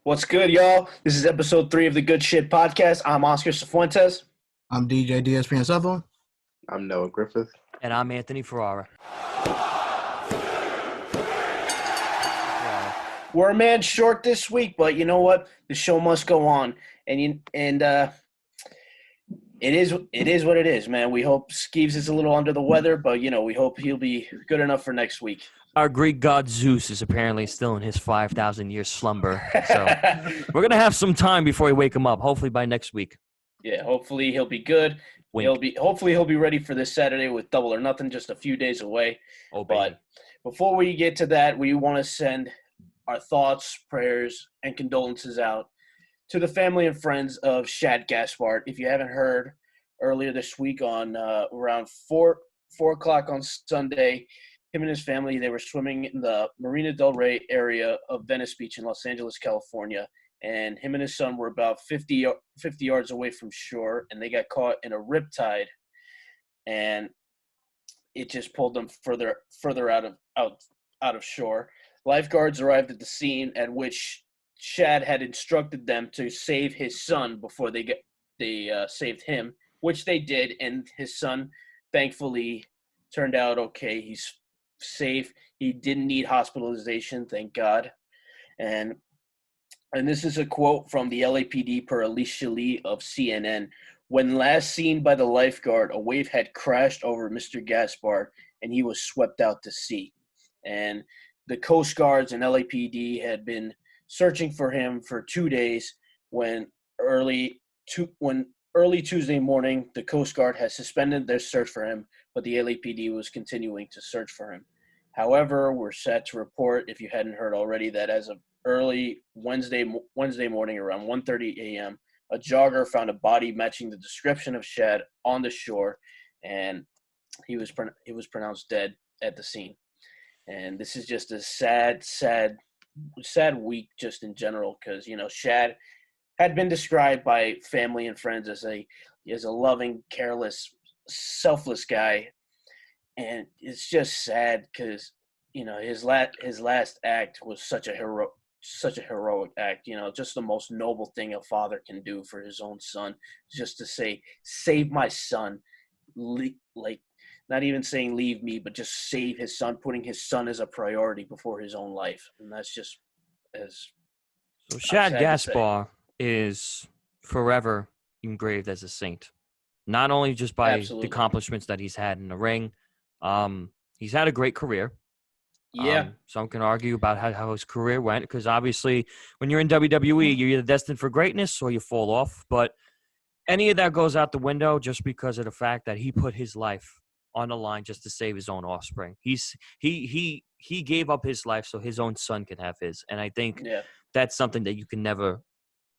What's good, y'all? This is episode 3 of the Good Shit Podcast. I'm Oscar Cifuentes. I'm DJ DSP and Suffolk. I'm Noah Griffith. And I'm Anthony Ferrara. We're a man short this week, but you know what? The show must go on. It is what it is, man. We hope Skeeves is a little under the weather, but, we hope he'll be good enough for next week. Our Greek god Zeus is apparently still in his 5,000-year slumber. So we're going to have some time before we wake him up, hopefully by next week. Yeah, hopefully he'll be good. Wink. Hopefully he'll be ready for this Saturday with Double or Nothing, just a few days away. Oh, baby. But before we get to that, we want to send our thoughts, prayers, and condolences out to the family and friends of Shad Gaspard. If you haven't heard, earlier this week on around 4 o'clock on Sunday, him and his family, they were swimming in the Marina del Rey area of Venice Beach in Los Angeles, California. And him and his son were about 50 yards away from shore, and they got caught in a riptide. And it just pulled them further out of shore. Lifeguards arrived at the scene, at which Shad had instructed them to save his son before they saved him, which they did, and his son thankfully turned out okay. He's safe. He didn't need hospitalization, thank God. And this is a quote from the LAPD per Alicia Lee of CNN. When last seen by the lifeguard, a wave had crashed over Mr. Gaspard, and he was swept out to sea. And the Coast Guards and LAPD had been searching for him for 2 days when early Tuesday morning, the Coast Guard has suspended their search for him, but the LAPD was continuing to search for him. However, we're sad to report, if you hadn't heard already, that as of early Wednesday morning around 1:30 a.m., a jogger found a body matching the description of Shad on the shore, and he was pronounced dead at the scene. And this is just a sad week just in general because, Shad had been described by family and friends as a loving, careless, selfless guy. And it's just sad because, his last act was such a heroic act, just the most noble thing a father can do for his own son, just to say, save my son, like not even saying leave me, but just save his son, putting his son as a priority before his own life. And that's just as so Shad Gaspard is forever engraved as a saint, not only just by Absolutely. the accomplishments that he's had in the ring. He's had a great career. Yeah. Some can argue about how his career went because obviously when you're in WWE, you're either destined for greatness or you fall off. But any of that goes out the window just because of the fact that he put his life on the line just to save his own offspring. He gave up his life so his own son can have his. And I think that's something that you can never,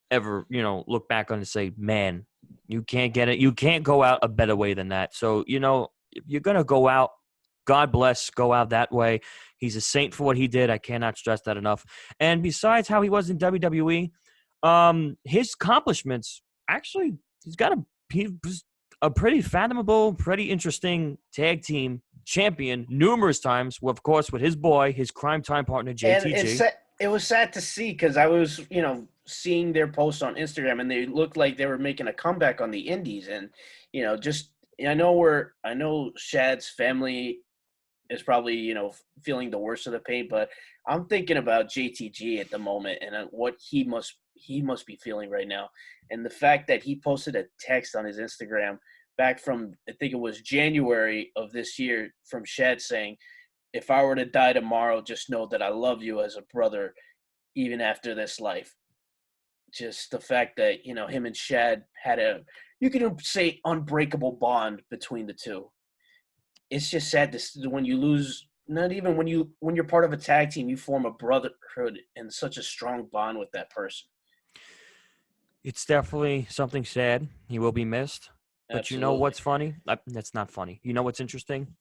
ever, look back on and say, man, you can't get it. You can't go out a better way than that. So, if you're going to go out, God bless, go out that way. He's a saint for what he did. I cannot stress that enough. And besides how he was in WWE, his accomplishments, actually, he was a pretty fathomable, pretty interesting tag team champion numerous times, of course, with his boy, his crime time partner, JTG. And it was sad to see because I was, seeing their posts on Instagram, and they looked like they were making a comeback on the indies. And, I know Shad's family is probably, feeling the worst of the pain, but I'm thinking about JTG at the moment and what he must be feeling right now. And the fact that he posted a text on his Instagram back from, I think it was January of this year, from Shad saying, if I were to die tomorrow, just know that I love you as a brother, even after this life. Just the fact that, him and Shad had you can say unbreakable bond between the two. It's just sad when you lose, not even when you're part of a tag team, you form a brotherhood and such a strong bond with that person. It's definitely something sad. He will be missed. But Absolutely. You know what's funny? That's not funny. You know what's interesting?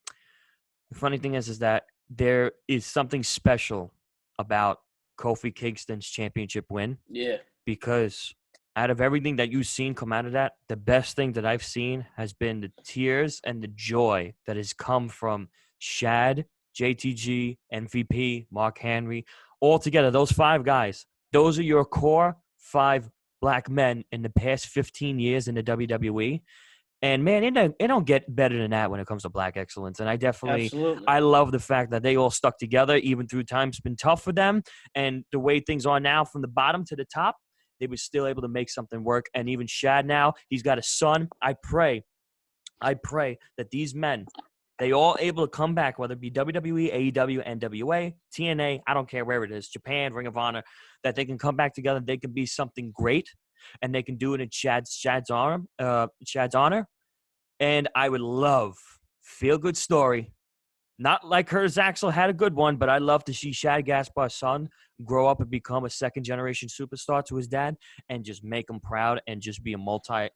The funny thing is that there is something special about Kofi Kingston's championship win. Yeah. Because out of everything that you've seen come out of that, the best thing that I've seen has been the tears and the joy that has come from Shad, JTG, MVP, Mark Henry, all together. Those 5 guys Those are your core 5 black men in the past 15 years in the WWE. And man, it don't get better than that when it comes to black excellence. And Absolutely. I love the fact that they all stuck together, even through times been tough for them. And the way things are now, from the bottom to the top, they were still able to make something work. And even Shad now, he's got a son. I pray that these men, they all able to come back, whether it be WWE, AEW, NWA, TNA, I don't care where it is, Japan, Ring of Honor, that they can come back together. They can be something great, and they can do it in Shad's honor. And I would love feel good story. Not like Curtis Axel had a good one, but I'd love to see Shad Gaspard's son grow up and become a second generation superstar to his dad, and just make him proud, and just be a multi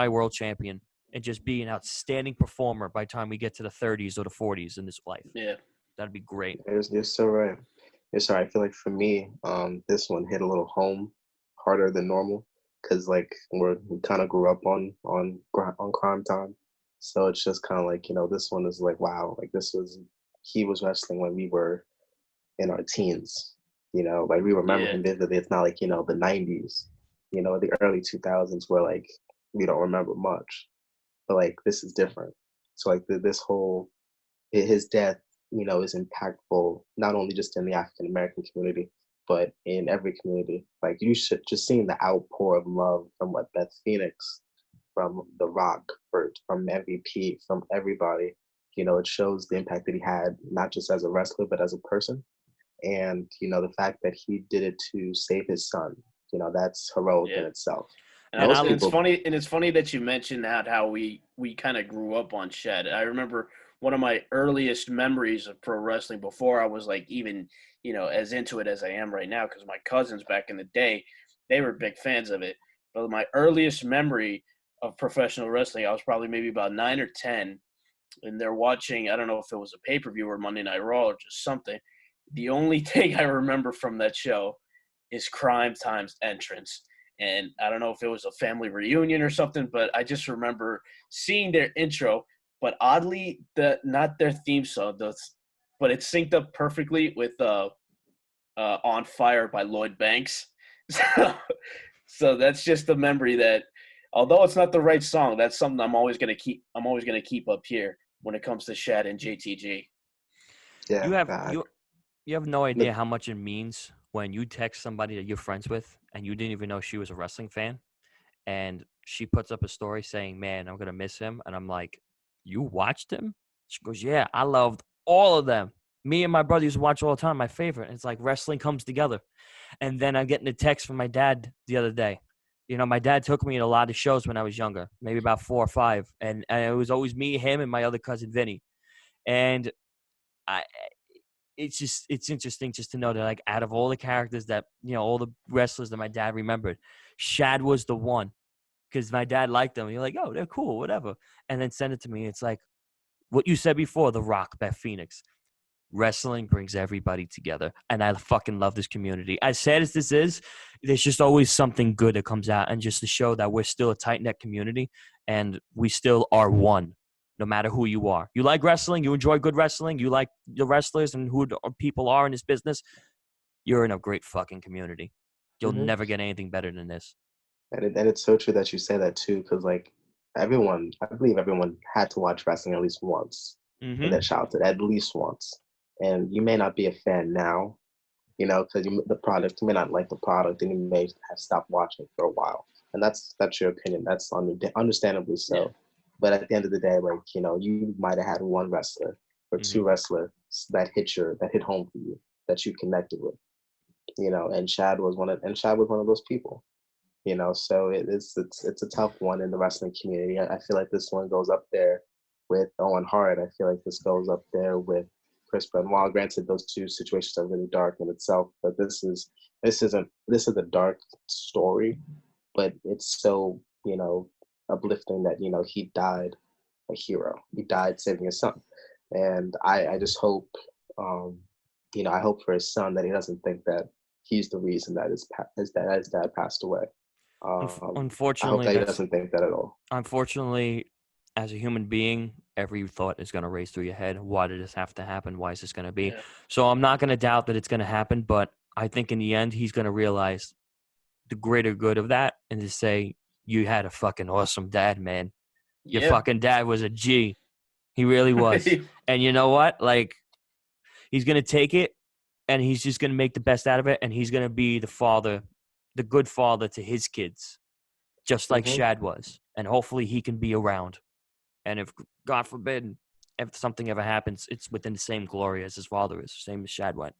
world champion, and just be an outstanding performer by the time we get to the 30s or the 40s in this life. Yeah. That'd be great. You're so right. You're so right. I feel like for me, this one hit a little home harder than normal because like we kind of grew up on Crime Time, so it's just kind of like this one is like wow, like he was wrestling when we were in our teens, like we remember him vividly. It's not like the 90s, the early 2000s where like we don't remember much, but like this is different. So like this whole his death is impactful not only just in the African American community but in every community. Like you should just seeing the outpour of love from Beth Phoenix, from The Rock, from MVP, from everybody. It shows the impact that he had not just as a wrestler but as a person. And the fact that he did it to save his son, that's heroic in itself. And it's funny that you mentioned how we kind of grew up on Shed. I remember one of my earliest memories of pro wrestling before I was like even as into it as I am right now, because my cousins back in the day, they were big fans of it. But my earliest memory of professional wrestling, I was probably maybe about 9 or 10, and they're watching, I don't know if it was a pay-per-view or Monday Night Raw or just something. The only thing I remember from that show is Crime Time's entrance. And I don't know if it was a family reunion or something, but I just remember seeing their intro, but oddly, not their theme song, but it synced up perfectly with On Fire by Lloyd Banks. So that's just a memory that, although it's not the right song, that's something I'm always gonna keep up here when it comes to Shad and JTG. Yeah, you have no idea how much it means when you text somebody that you're friends with and you didn't even know she was a wrestling fan, and she puts up a story saying, "Man, I'm gonna miss him," and I'm like, "You watched him?" She goes, "Yeah, I loved all of them. Me and my brother used to watch all the time. My favorite." And it's like wrestling comes together. And then I'm getting a text from my dad the other day. My dad took me to a lot of shows when I was younger, maybe about 4 or 5, and it was always me, him, and my other cousin Vinny. And it's interesting just to know that, like, out of all the characters that all the wrestlers that my dad remembered, Shad was the one, because my dad liked them. You're like, oh, they're cool, whatever, and then send it to me. It's like what you said before, The Rock, Beth Phoenix. Wrestling brings everybody together, and I fucking love this community. As sad as this is, there's just always something good that comes out, and just to show that we're still a tight-knit community, and we still are one, no matter who you are. You like wrestling, you enjoy good wrestling, you like the wrestlers and who the people are in this business, you're in a great fucking community. You'll never get anything better than this. And it's so true that you say that too, because like I believe everyone had to watch wrestling at least once in their childhood, at least once. And you may not be a fan now, because the product, you may not like the product, and you may have stopped watching for a while. And that's your opinion. That's understandably so. Yeah. But at the end of the day, like, you might have had one wrestler or two wrestlers that hit home for you, that you connected with, and Shad was one of those people, so it's a tough one in the wrestling community. I feel like this one goes up there with Owen Hart. I feel like this goes up there with Chris Benoit. Granted, those two situations are really dark in itself, but this is a dark story, but it's so uplifting that he died a hero. He died saving his son, and I just hope I hope for his son that he doesn't think that he's the reason that his dad passed away. Unfortunately, I hope that he doesn't think that at all. Unfortunately, as a human being, every thought is going to race through your head. Why did this have to happen? Why is this going to be? Yeah. So I'm not going to doubt that it's going to happen, but I think in the end, he's going to realize the greater good of that and to say, you had a fucking awesome dad, man. Your fucking dad was a G. He really was. And you know what? Like, he's going to take it and he's just going to make the best out of it. And he's going to be the father, the good father to his kids, just like Shad was. And hopefully he can be around. And if, God forbid, if something ever happens, it's within the same glory as his father is, same as Shad went.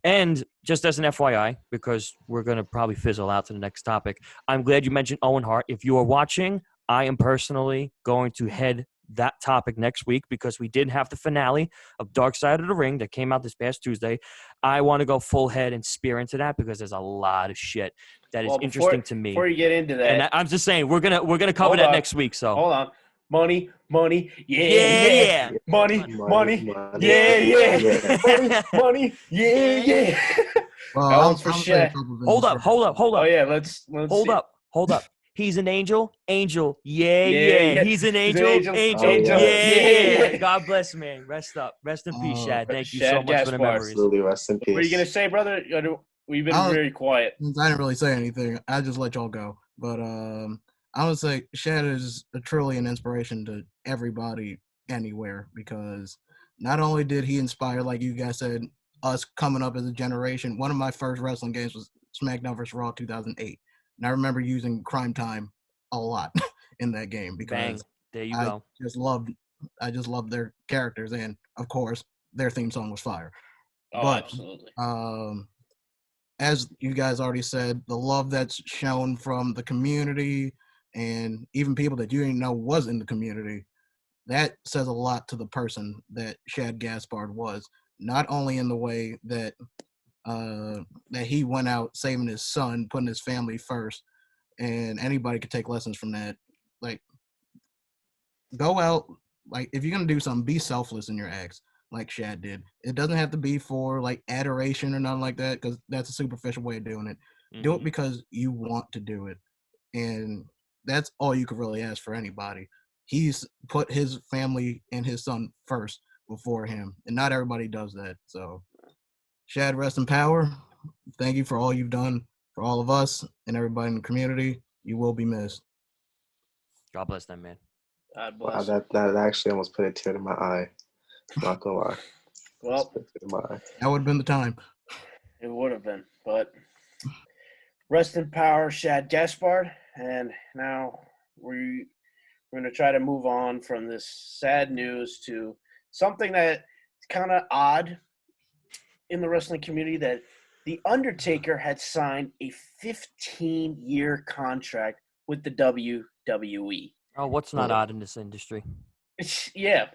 And just as an FYI, because we're going to probably fizzle out to the next topic, I'm glad you mentioned Owen Hart. If you are watching, I am personally going to head that topic next week because we did have the finale of Dark Side of the Ring that came out this past Tuesday. I want to go full head and spear into that because there's a lot of shit that is interesting to me. Before you get into that, and I'm just saying we're gonna cover that next week. So hold on. Money, yeah. Money, yeah. Money, yeah. Well, That one's for Shad. Hold up. Oh yeah, let's hold up. He's an angel. Yeah. He's an angel. Yeah. God bless, man. Rest in peace, Shad. Thank you so much for the memories. Absolutely, rest in peace. What are you gonna say, brother? We've been very quiet. I didn't really say anything. I just let y'all go. But I would say Shad is truly an inspiration to everybody anywhere because not only did he inspire, like you guys said, us coming up as a generation. One of my first wrestling games was SmackDown vs. Raw 2008. And I remember using Crime Time a lot in that game because there you go. I just loved their characters, and of course their theme song was fire. Absolutely. As you guys already said, the love that's shown from the community and even people that you didn't know was in the community, that says a lot to the person that Shad Gaspard was. Not only in the way that that he went out saving his son, putting his family first, and anybody could take lessons from that. Like, go out, like, if you're going to do something, be selfless in your acts, like Shad did. It doesn't have to be for, like, adoration or nothing like that, because that's a superficial way of doing it. Mm-hmm. Do it because you want to do it. And that's all you could really ask for anybody. He's put his family and his son first before him, and not everybody does that. So, Shad, rest in power. Thank you for all you've done for all of us and everybody in the community. You will be missed. God bless them, man. God bless. Wow, that actually almost put a tear in my eye. Not gonna lie. Well, that would have been the time. It would have been, but rest in power, Shad Gaspard. And now we're going to try to move on from this sad news to something that's kind of odd in the wrestling community, that the Undertaker had signed a 15-year contract with the WWE. Oh, what's not odd in this industry? Yeah,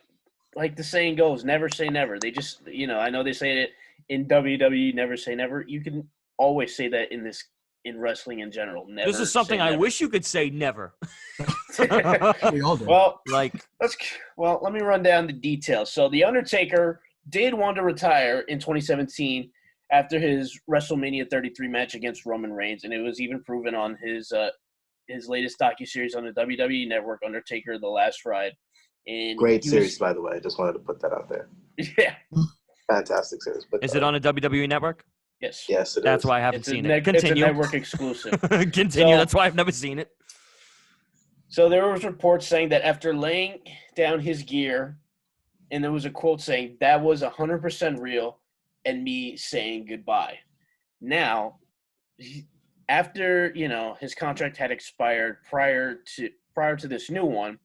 like the saying goes, never say never. They just, I know they say it in WWE, never say never. You can always say that in wrestling in general. Never. This is something I wish you could say never. We all do. Well, let me run down the details. So the Undertaker did want to retire in 2017 after his WrestleMania 33 match against Roman Reigns, and it was even proven on his latest docuseries on the WWE Network, Undertaker: The Last Ride. And great series, by the way. I just wanted to put that out there. Yeah. Fantastic series. But, is it on the WWE Network? Yes. Yes, it That's is. why I haven't seen it. Continue. It's a network exclusive. Continue. That's why I've never seen it. So there was reports saying that after laying down his gear, and there was a quote saying, that was 100% real, and me saying goodbye. Now, after, his contract had expired prior to this new one,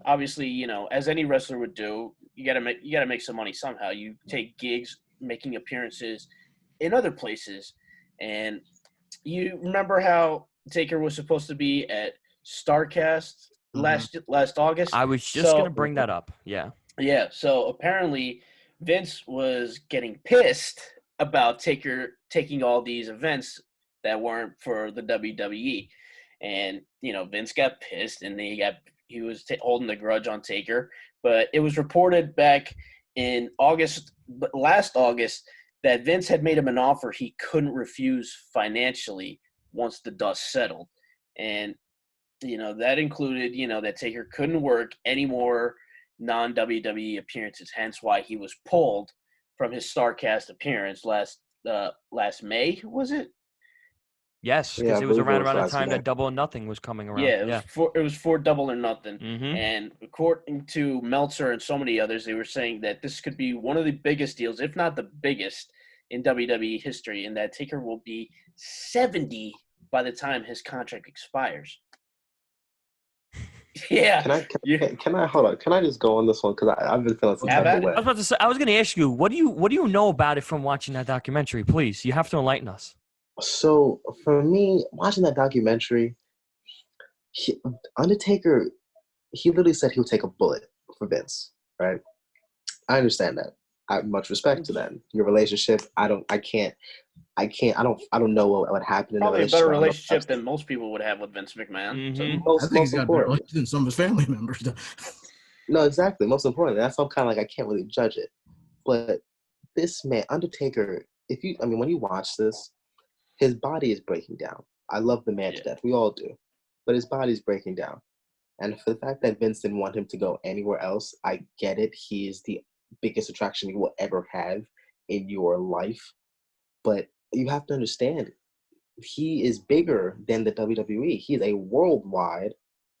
obviously, as any wrestler would do, you gotta make some money somehow. You take gigs, making appearances in other places. And you remember how Taker was supposed to be at StarCast last August? I was just going to bring that up. Yeah. Yeah. So apparently Vince was getting pissed about Taker taking all these events that weren't for the WWE. And, Vince got pissed and he was holding the grudge on Taker. But it was reported back in last August, that Vince had made him an offer he couldn't refuse financially once the dust settled. And, that included, that Taker couldn't work any more non-WWE appearances, hence why he was pulled from his StarCast appearance last last May, was it? Yes, Yeah, because I it was believe it around was the last time May. that Double or Nothing was coming around. Yeah, it was for Double or Nothing. Mm-hmm. And according to Meltzer and so many others, they were saying that this could be one of the biggest deals, if not the biggest, in WWE history, and that Taker will be 70 by the time his contract expires. Yeah. Can I hold on? Can I just go on this one because I've been feeling some Have type at of it. way. I was about to say, I was going to ask you, what do you know about it from watching that documentary? Please, you have to enlighten us. So for me, watching that documentary, Undertaker, he literally said he'll take a bullet for Vince, right? I understand that. I have much respect to that. Your relationship, I don't know what happened in the Probably a relationship. better I don't know relationship than most people would have with Vince McMahon. Mm-hmm. I think he's most got a better important. relationship than some of his family members. No, exactly. Most importantly, that's why I'm kind of like I can't really judge it. But this man, Undertaker, when you watch this, his body is breaking down. I love the man to death. We all do. But his body's breaking down. And for the fact that Vince didn't want him to go anywhere else, I get it. He is the biggest attraction you will ever have in your life. But you have to understand, he is bigger than the WWE. He's a worldwide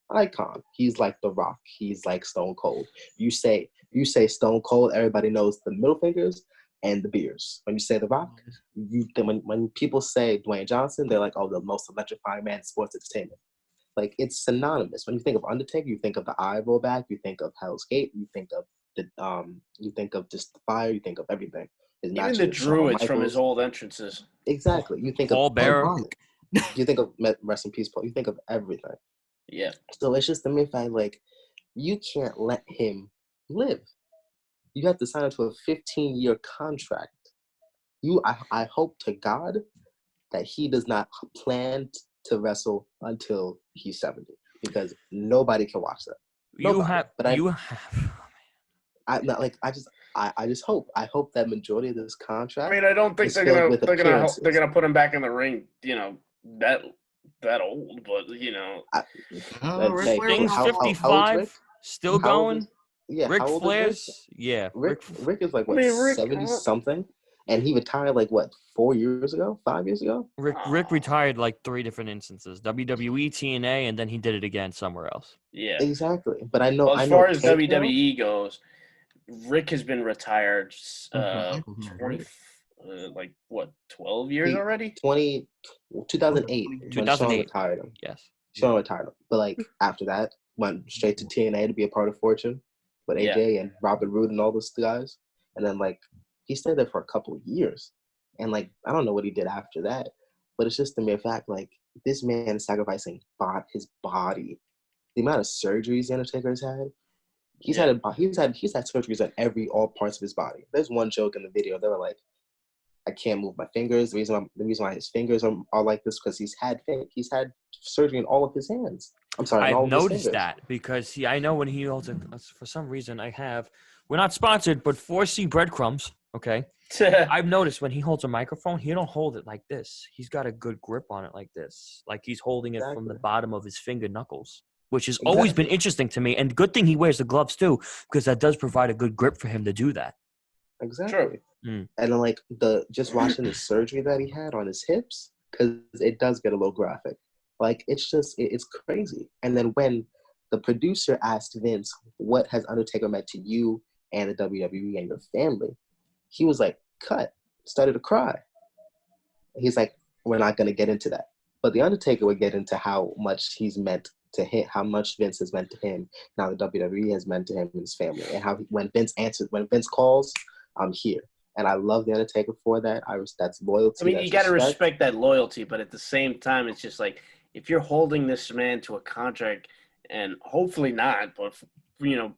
icon. He's like The Rock. He's like Stone Cold. You say Stone Cold, everybody knows the middle fingers and the beers. When you say The Rock, when people say Dwayne Johnson, they're like, oh, the most electrifying man in sports entertainment. Like, it's synonymous. When you think of Undertaker, you think of the eye roll back, you think of Hell's Gate, you think of just the fire, you think of everything. Even the Druids from his old entrances. Exactly. You think Paul of Bearer. You think of rest in peace, Paul. You think of everything. Yeah. So it's just the mere fact, like, you can't let him live. You have to sign up to a 15-year contract. I hope to God that he does not plan to wrestle until he's 70, because nobody can watch that. I just hope that majority of this contract. I mean, I don't think they're gonna put him back in the ring. You know, that old, but you know, Thing's 55, still going. Yeah, Ric how old Flair's, is Rick? yeah. Rick is like what, 70 something, and he retired like what, 5 years ago. Rick retired like 3 different instances: WWE, TNA, and then he did it again somewhere else. Yeah, exactly. But I know, as far as WWE goes, Rick has been retired 12 years already? 2008. 2008. Retired him. Yes. Sean retired him. But like after that, went straight to TNA to be a part of Fortune with AJ and Robert Roode and all those guys. And then like he stayed there for a couple of years. And like I don't know what he did after that. But it's just the mere fact, like, this man is sacrificing his body. The amount of surgeries the Undertaker has had. He's had surgeries on all parts of his body. There's one joke in the video. They were like, I can't move my fingers. The reason why his fingers are like this because he's had surgery in all of his hands. I'm sorry, I've noticed that because I know when he holds it, for some reason we're not sponsored, but 4C breadcrumbs. Okay, I've noticed when he holds a microphone, he don't hold it like this. He's got a good grip on it like this, like he's holding it from the bottom of his finger knuckles, which has always been interesting to me. And good thing he wears the gloves too, because that does provide a good grip for him to do that. Exactly. True. And then like just watching the surgery that he had on his hips, because it does get a little graphic. Like it's crazy. And then when the producer asked Vince, what has Undertaker meant to you and the WWE and your family, he was like, cut, started to cry. He's like, we're not going to get into that. But the Undertaker would get into how much he's meant to him, how much Vince has meant to him, now the WWE has meant to him and his family, and how when Vince calls, I'm here. And I love the Undertaker for that. That's loyalty. I mean, you got to respect that loyalty, but at the same time, it's just like if you're holding this man to a contract, and hopefully not, but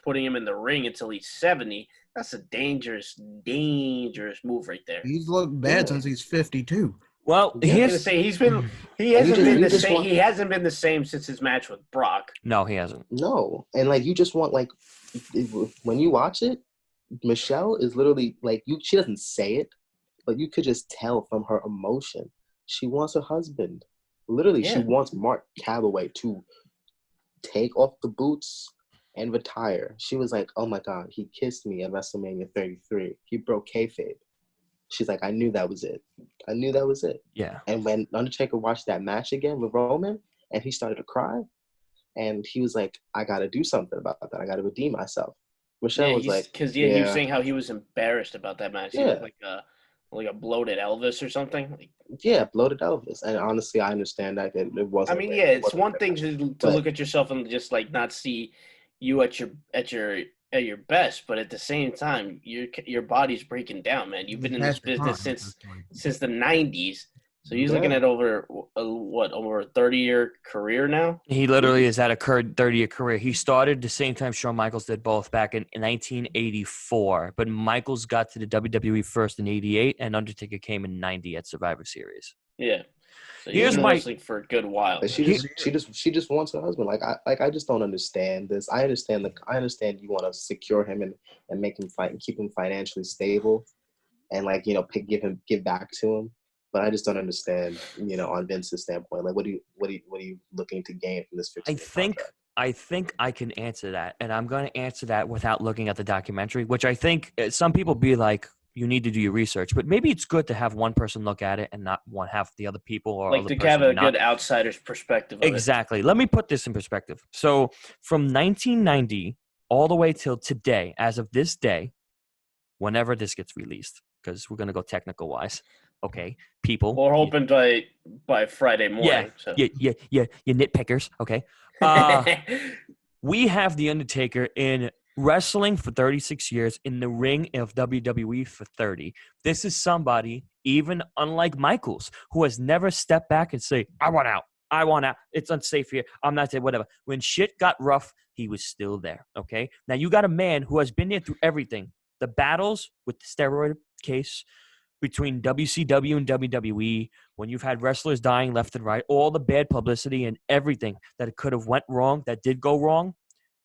putting him in the ring until he's 70, that's a dangerous move right there. He's looked bad since he's 52. Well, he hasn't been the same since his match with Brock. No, he hasn't. No, and like you just want like when you watch it, Michelle is literally like she doesn't say it, but you could just tell from her emotion. She wants her husband. Literally, she wants Mark Calloway to take off the boots and retire. She was like, oh my God, he kissed me at WrestleMania 33. He broke kayfabe. She's like, I knew that was it. I knew that was it. Yeah. And when Undertaker watched that match again with Roman, and he started to cry, and he was like, I got to do something about that. I got to redeem myself. Michelle was like, because he was saying how he was embarrassed about that match. He yeah, looked like a bloated Elvis or something. Like, yeah, bloated Elvis. And honestly, I understand that it wasn't. I mean, it it's wasn't one good thing match. to look at yourself and just like not see you at your best, but at the same time, your body's breaking down, man. You've been in this business since the '90s, so he's looking at over over a 30-year career now. He literally is at a 30-year career. He started the same time Shawn Michaels did both back in 1984, but Michaels got to the WWE first in '88, and Undertaker came in '90 at Survivor Series. Yeah. So Here's been my wrestling for a good while. But she just wants her husband. I just don't understand this. I understand you want to secure him and make him fight and keep him financially stable, and give back to him. But I just don't understand, on Vince's standpoint. Like, what are you looking to gain from this 15-year contract? I think I can answer that, and I'm going to answer that without looking at the documentary, which I think some people be like, you need to do your research, but maybe it's good to have one person look at it and not one half the other people or like other to have a not. good outsider's perspective of Exactly. Let me put this in perspective. So from 1990 all the way till today, as of this day, whenever this gets released, because we're going to go technical wise. Okay, people. We're hoping by Friday morning. Yeah, you nitpickers. Okay. We have The Undertaker in wrestling for 36 years, in the ring of WWE for 30. This is somebody, even unlike Michaels, who has never stepped back and say, I want out. It's unsafe here. I'm not saying whatever. When shit got rough, he was still there. Okay. Now you got a man who has been there through everything. The battles with the steroid case between WCW and WWE, when you've had wrestlers dying left and right, all the bad publicity and everything that could have went wrong, that did go wrong.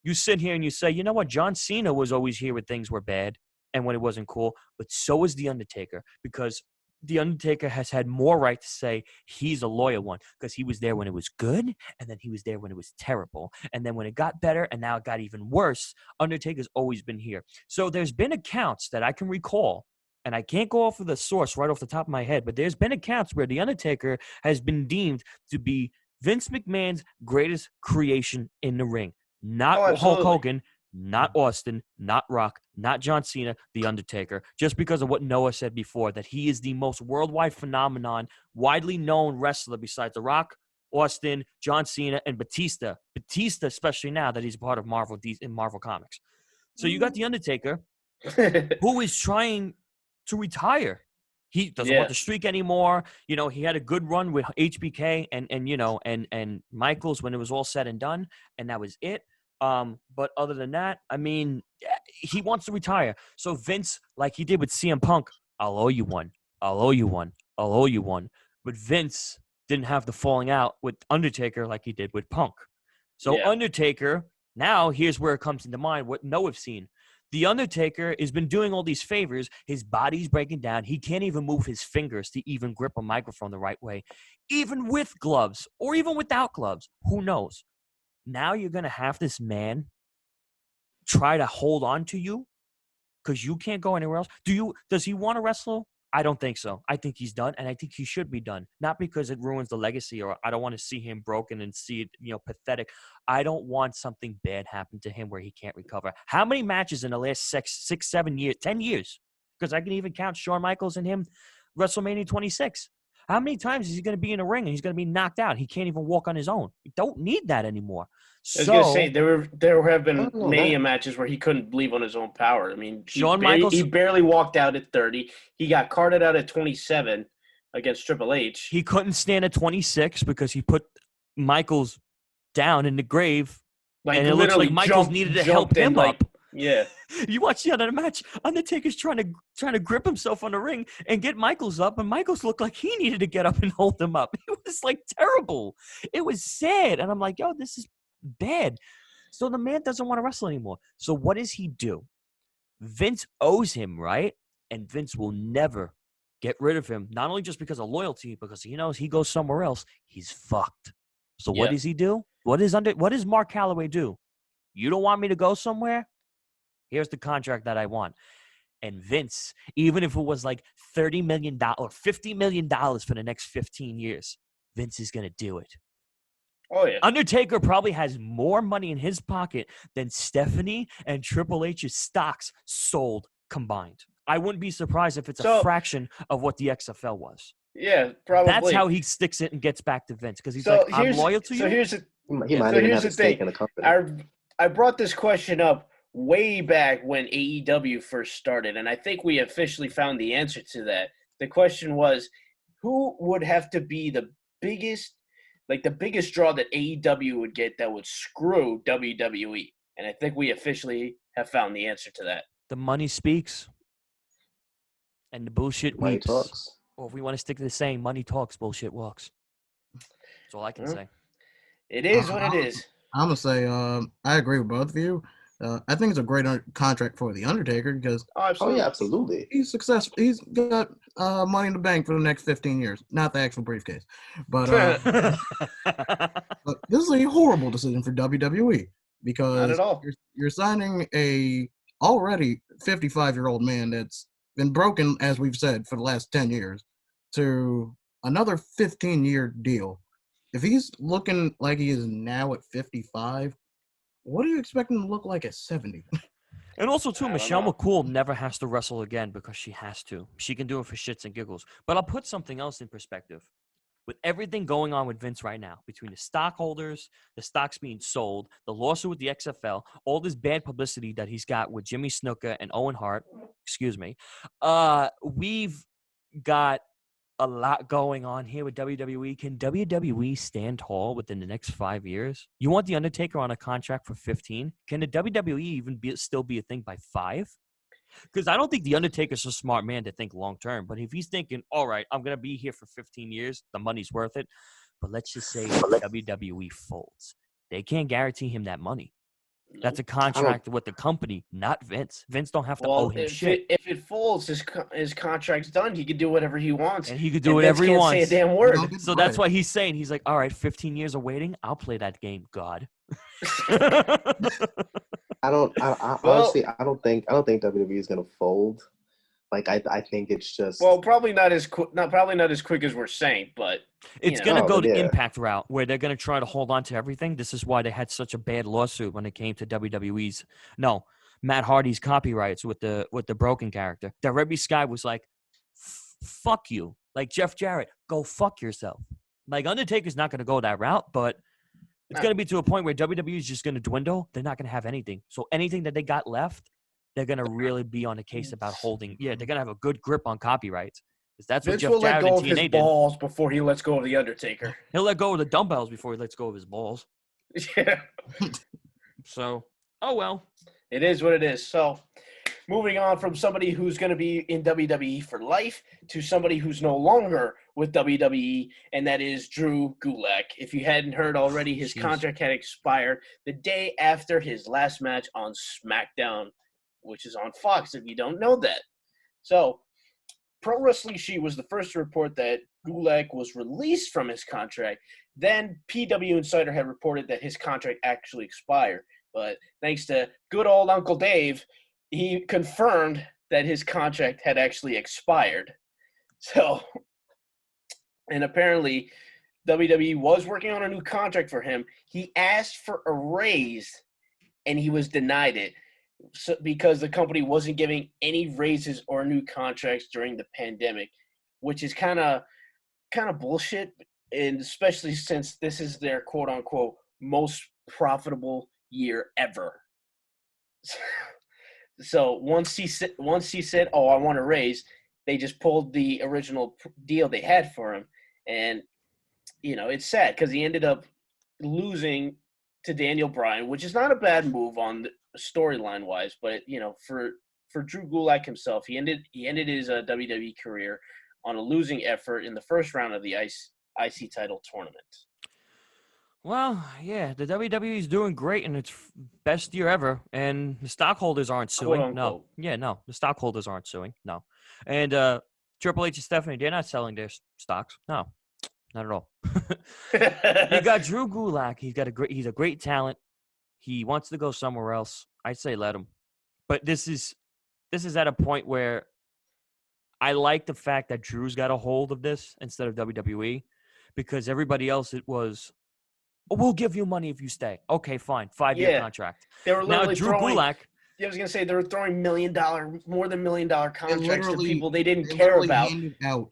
You sit here and you say, you know what? John Cena was always here when things were bad and when it wasn't cool, but so is The Undertaker, because The Undertaker has had more right to say he's a loyal one, because he was there when it was good, and then he was there when it was terrible. And then when it got better and now it got even worse, Undertaker's always been here. So there's been accounts that I can recall, and I can't go off of the source right off the top of my head, but there's been accounts where The Undertaker has been deemed to be Vince McMahon's greatest creation in the ring. Not Hulk Hogan, not Austin, not Rock, not John Cena, The Undertaker, just because of what Noah said before, that he is the most worldwide phenomenon, widely known wrestler besides The Rock, Austin, John Cena, and Batista. Batista, especially now that he's part of Marvel Comics. So you got The Undertaker, who is trying to retire. He doesn't want the streak anymore. He had a good run with HBK and Michaels when it was all said and done, and that was it. But other than that, I mean, he wants to retire. So Vince, like he did with CM Punk, I'll owe you one. But Vince didn't have the falling out with Undertaker like he did with Punk. So Undertaker, now here's where it comes into mind what Noah's seen. The Undertaker has been doing all these favors. His body's breaking down. He can't even move his fingers to even grip a microphone the right way, even with gloves or even without gloves. Who knows? Now you're going to have this man try to hold on to you because you can't go anywhere else. Does he want to wrestle? I don't think so. I think he's done, and I think he should be done. Not because it ruins the legacy, or I don't want to see him broken and see it, pathetic. I don't want something bad happen to him where he can't recover. How many matches in the last 6, 7 years, 10 years? Because I can even count Shawn Michaels and him, WrestleMania 26. How many times is he going to be in a ring and he's going to be knocked out? He can't even walk on his own. We don't need that anymore. I was going to say, there have been many matches where he couldn't believe on his own power. I mean, he barely walked out at 30. He got carted out at 27 against Triple H. He couldn't stand at 26 because he put Michaels down in the grave. And it looks like Michaels needed to help him up. Yeah. You watch the other match, Undertaker's trying to grip himself on the ring and get Michaels up, and Michaels looked like he needed to get up and hold him up. It was like terrible. It was sad. And I'm like, yo, this is bad. So the man doesn't want to wrestle anymore. So what does he do? Vince owes him, right? And Vince will never get rid of him, not only just because of loyalty, because he knows he goes somewhere else, he's fucked. So what does he do? What does Mark Calloway do? You don't want me to go somewhere? Here's the contract that I want. And Vince, even if it was like $30 million or $50 million for the next 15 years, Vince is going to do it. Oh, yeah. Undertaker probably has more money in his pocket than Stephanie and Triple H's stocks sold combined. I wouldn't be surprised if it's a fraction of what the XFL was. Yeah, probably. That's how he sticks it and gets back to Vince, because he's I'm loyal to you. So here's he might even have a stake in the company. I brought this question up way back when AEW first started, and I think we officially found the answer to that. The question was, who would have to be the biggest draw that AEW would get that would screw WWE? And I think we officially have found the answer to that. The money speaks, and the bullshit Money weeps. talks. Or if we want to stick to the saying, money talks, bullshit walks. That's all I can say. It is what it is. I'm going to say I agree with both of you. I think it's a great contract for The Undertaker because absolutely. He's successful. He's got money in the bank for the next 15 years. Not the actual briefcase. But, but this is a horrible decision for WWE because not at all. You're signing a already 55-year-old man that's been broken, as we've said, for the last 10 years to another 15-year deal. If he's looking like he is now at 55, what are you expecting him to look like at 70? And also, too, Michelle McCool never has to wrestle again because she has to. She can do it for shits and giggles. But I'll put something else in perspective. With everything going on with Vince right now, between the stockholders, the stocks being sold, the lawsuit with the XFL, all this bad publicity that he's got with Jimmy Snuka and Owen Hart, we've got a lot going on here with WWE. Can WWE stand tall within the next 5 years? You want The Undertaker on a contract for 15? Can the WWE even still be a thing by 5? Because I don't think The Undertaker's a smart man to think long term. But if he's thinking, all right, I'm going to be here for 15 years, the money's worth it. But let's just say WWE folds. They can't guarantee him that money. That's a contract with the company, not Vince. Vince don't have to owe him shit. If it folds, his contract's done. He can do whatever he wants. And he could do whatever he wants. Say a damn word. So that's what he's saying. He's like, all right, 15 years of waiting. I'll play that game, God. Honestly, I don't think WWE is gonna fold. Like I think it's just probably not as quick as we're saying, but it's gonna go the Impact route where they're gonna try to hold on to everything. This is why they had such a bad lawsuit when it came to Matt Hardy's copyrights with the broken character. That Rebby Sky was like, "Fuck you!" Like Jeff Jarrett, go fuck yourself. Like Undertaker's not gonna go that route, but it's gonna be to a point where WWE is just gonna dwindle. They're not gonna have anything. So anything that they got left, they're going to really be on a case about holding. Yeah, they're going to have a good grip on copyrights. Because that's what Jeff Jarrett and TNA did. Vince will let go of his balls before he lets go of The Undertaker. He'll let go of the dumbbells before he lets go of his balls. Yeah. So, oh well. It is what it is. So, moving on from somebody who's going to be in WWE for life to somebody who's no longer with WWE, and that is Drew Gulak. If you hadn't heard already, his contract had expired the day after his last match on SmackDown, which is on Fox, if you don't know that. So, Pro Wrestling Sheet was the first to report that Gulak was released from his contract. Then PW Insider had reported that his contract actually expired. But thanks to good old Uncle Dave, he confirmed that his contract had actually expired. So, and apparently WWE was working on a new contract for him. He asked for a raise, and he was denied it. Because the company wasn't giving any raises or new contracts during the pandemic, which is kind of bullshit, and especially since this is their quote unquote most profitable year ever. So once he said, "Oh, I want a raise," they just pulled the original deal they had for him, and it's sad because he ended up losing to Daniel Bryan, which is not a bad move on the storyline wise, but for Drew Gulak himself, he ended his WWE career on a losing effort in the first round of the IC title tournament. Well, yeah, the WWE is doing great in its best year ever, and the stockholders aren't suing. No, the stockholders aren't suing. No, and Triple H and Stephanie, they're not selling their stocks. No, not at all. You got Drew Gulak. He's a great talent. He wants to go somewhere else. I'd say let him. But this is this is at a point where I like the fact that Drew's got a hold of this instead of WWE, because everybody else it was, oh, we'll give you money if you stay. Okay, fine, 5-year Yeah. contract. They were Now literally Drew throwing. Gulak, I was gonna say they were throwing more than $1 million contracts to people they didn't they care literally about. handed out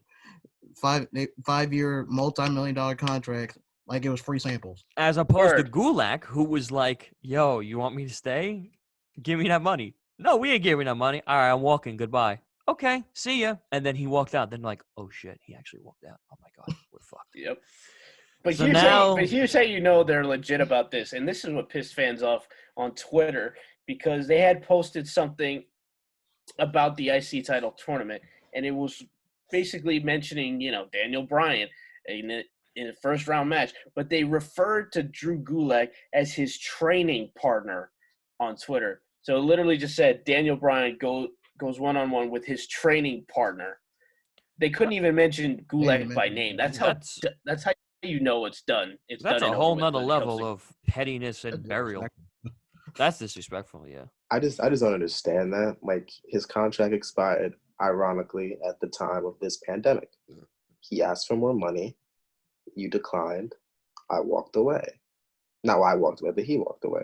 5-year multi-million-dollar contracts like it was free samples. as opposed to Word. Gulak, who was like, yo, you want me to stay? Give me that money. No, we ain't giving that money. All right, I'm walking. Goodbye. Okay, see ya. And then he walked out. Then like, oh shit, he actually walked out. Oh my god, we're fucked. Yep. But So now, here's how you know they're legit about this, and this is what pissed fans off on Twitter, because they had posted something about the IC title tournament, and it was basically mentioning, Daniel Bryan in a first round match, but they referred to Drew Gulak as his training partner on Twitter. So it literally just said Daniel Bryan goes one-on-one with his training partner. They couldn't even mention Gulak by name. That's how you know it's done. It's that's done a and whole over with nother when it comes level to- of pettiness and burial. That's disrespectful, yeah. I just don't understand that. Like, his contract expired, ironically, at the time of this pandemic. He asked for more money. You declined. I walked away. Not I walked away, but he walked away.